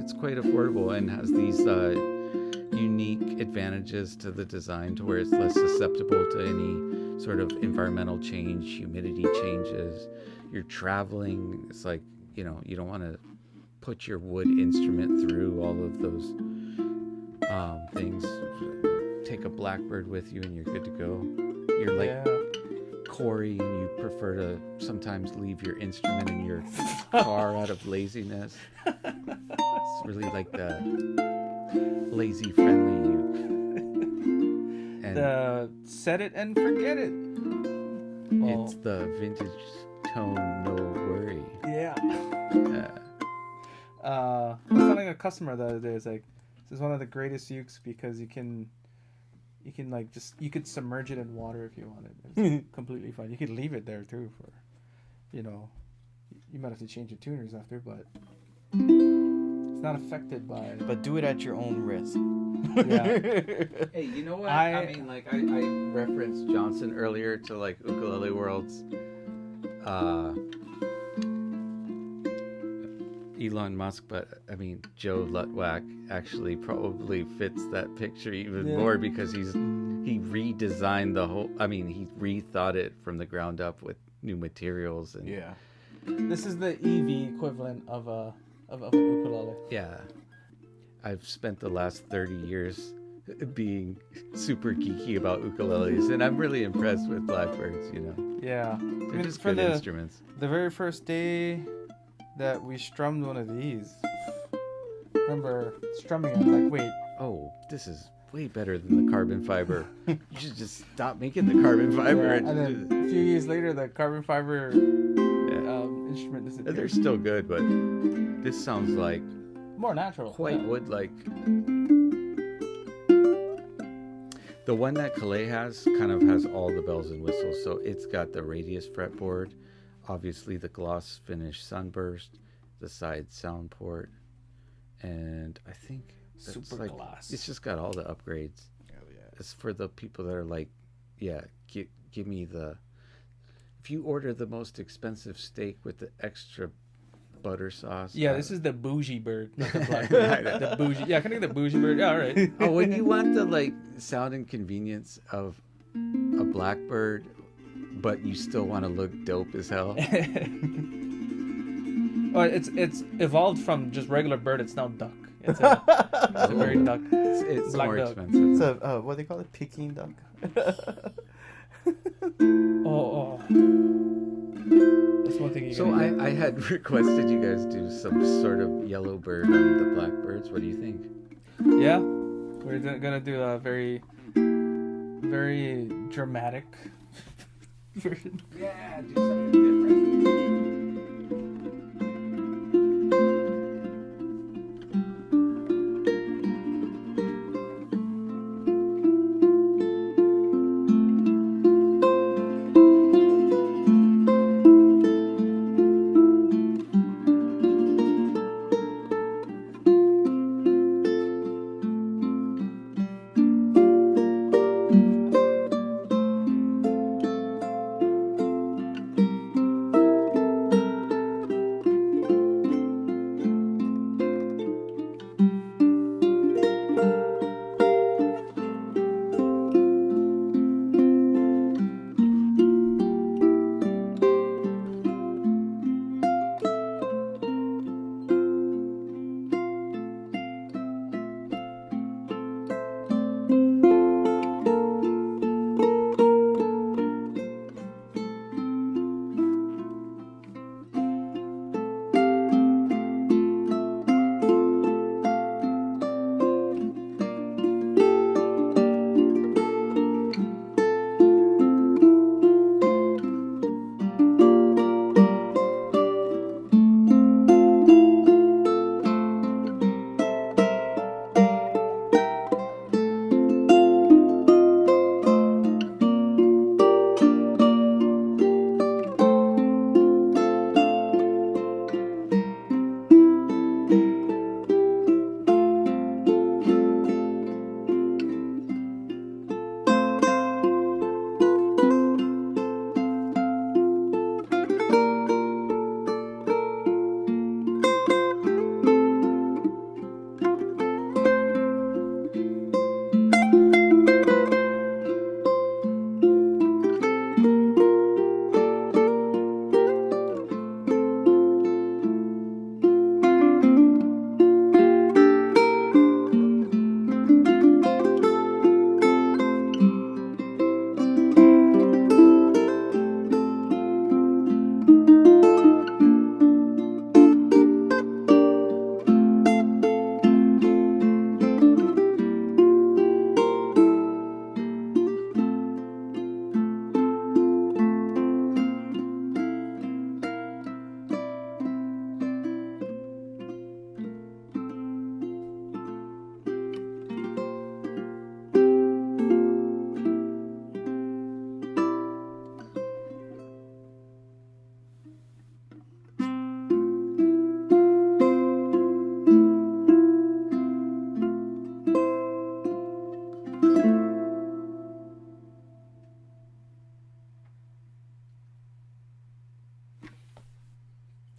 it's quite affordable and has these unique advantages to the design to where it's less susceptible to any sort of environmental change, humidity changes. You're traveling, it's like, you know, you don't want to put your wood instrument through all of those things. Take a Blackbird with you and you're good to go. You're like Corey and you prefer to sometimes leave your instrument in your car out of laziness. It's really like the lazy friendly uke. And The set it and forget it. Well, it's the vintage tone, no worry. yeah. Yeah. I was telling a customer the other day, it's like, this is one of the greatest ukes because you can like you could submerge it in water if you wanted. It's completely fine. You could leave it there too for, you know, you might have to change your tuners after, but it's not affected by. But do it at your own risk. Yeah. Hey, you know what? I mean, like, I referenced Johnson earlier to, like, Ukulele World's Elon Musk, but, I mean, Joe Lutwack actually probably fits that picture even more because he redesigned the whole, I mean, he rethought it from the ground up with new materials. And Yeah. This is the EV equivalent of an ukulele. yeah. I've spent the last 30 years being super geeky about ukuleles, and I'm really impressed with Blackbirds, you know. Yeah. They're just good instruments. The very first day that we strummed one of these, remember strumming it, like, wait. Oh, this is way better than the carbon fiber. You should just stop making the carbon fiber. Yeah, and then a few years later, the carbon fiber instrument disappeared. They're still good, but this sounds like more natural. quite wood-like. The one that Kalei has kind of has all the bells and whistles. So it's got the radius fretboard, obviously the gloss finish Sunburst, the side sound port, and I think that's Super like, gloss. it's just got all the upgrades. Oh yeah. It's for the people that are like, yeah, give me the. If you order the most expensive steak with the extra butter sauce. Yeah, this is the bougie bird, not the Blackbird. The bougie. Yeah, can I get the bougie bird? Yeah, all right. Oh, when you want the like sound and convenience of a Blackbird, but you still want to look dope as hell. Oh, it's evolved from just regular bird. It's now duck. It's a very duck. It's Black more duck. expensive. It's a what do they call it? Peking duck. Oh. That's one thing you So gotta do. I had requested you guys do some sort of yellow bird on the Blackbirds. What do you think? Yeah, we're gonna do a very, very dramatic version. Yeah, do something different.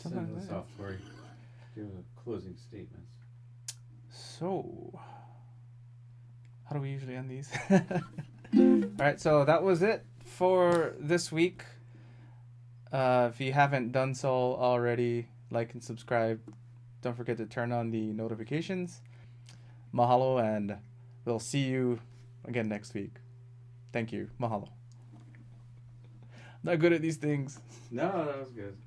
Send this off, Corey. Do closing statements. So, how do we usually end these? All right, so that was it for this week. If you haven't done so already, like and subscribe. Don't forget to turn on the notifications. Mahalo, and we'll see you again next week. Thank you. Mahalo. Not good at these things. No, that was good.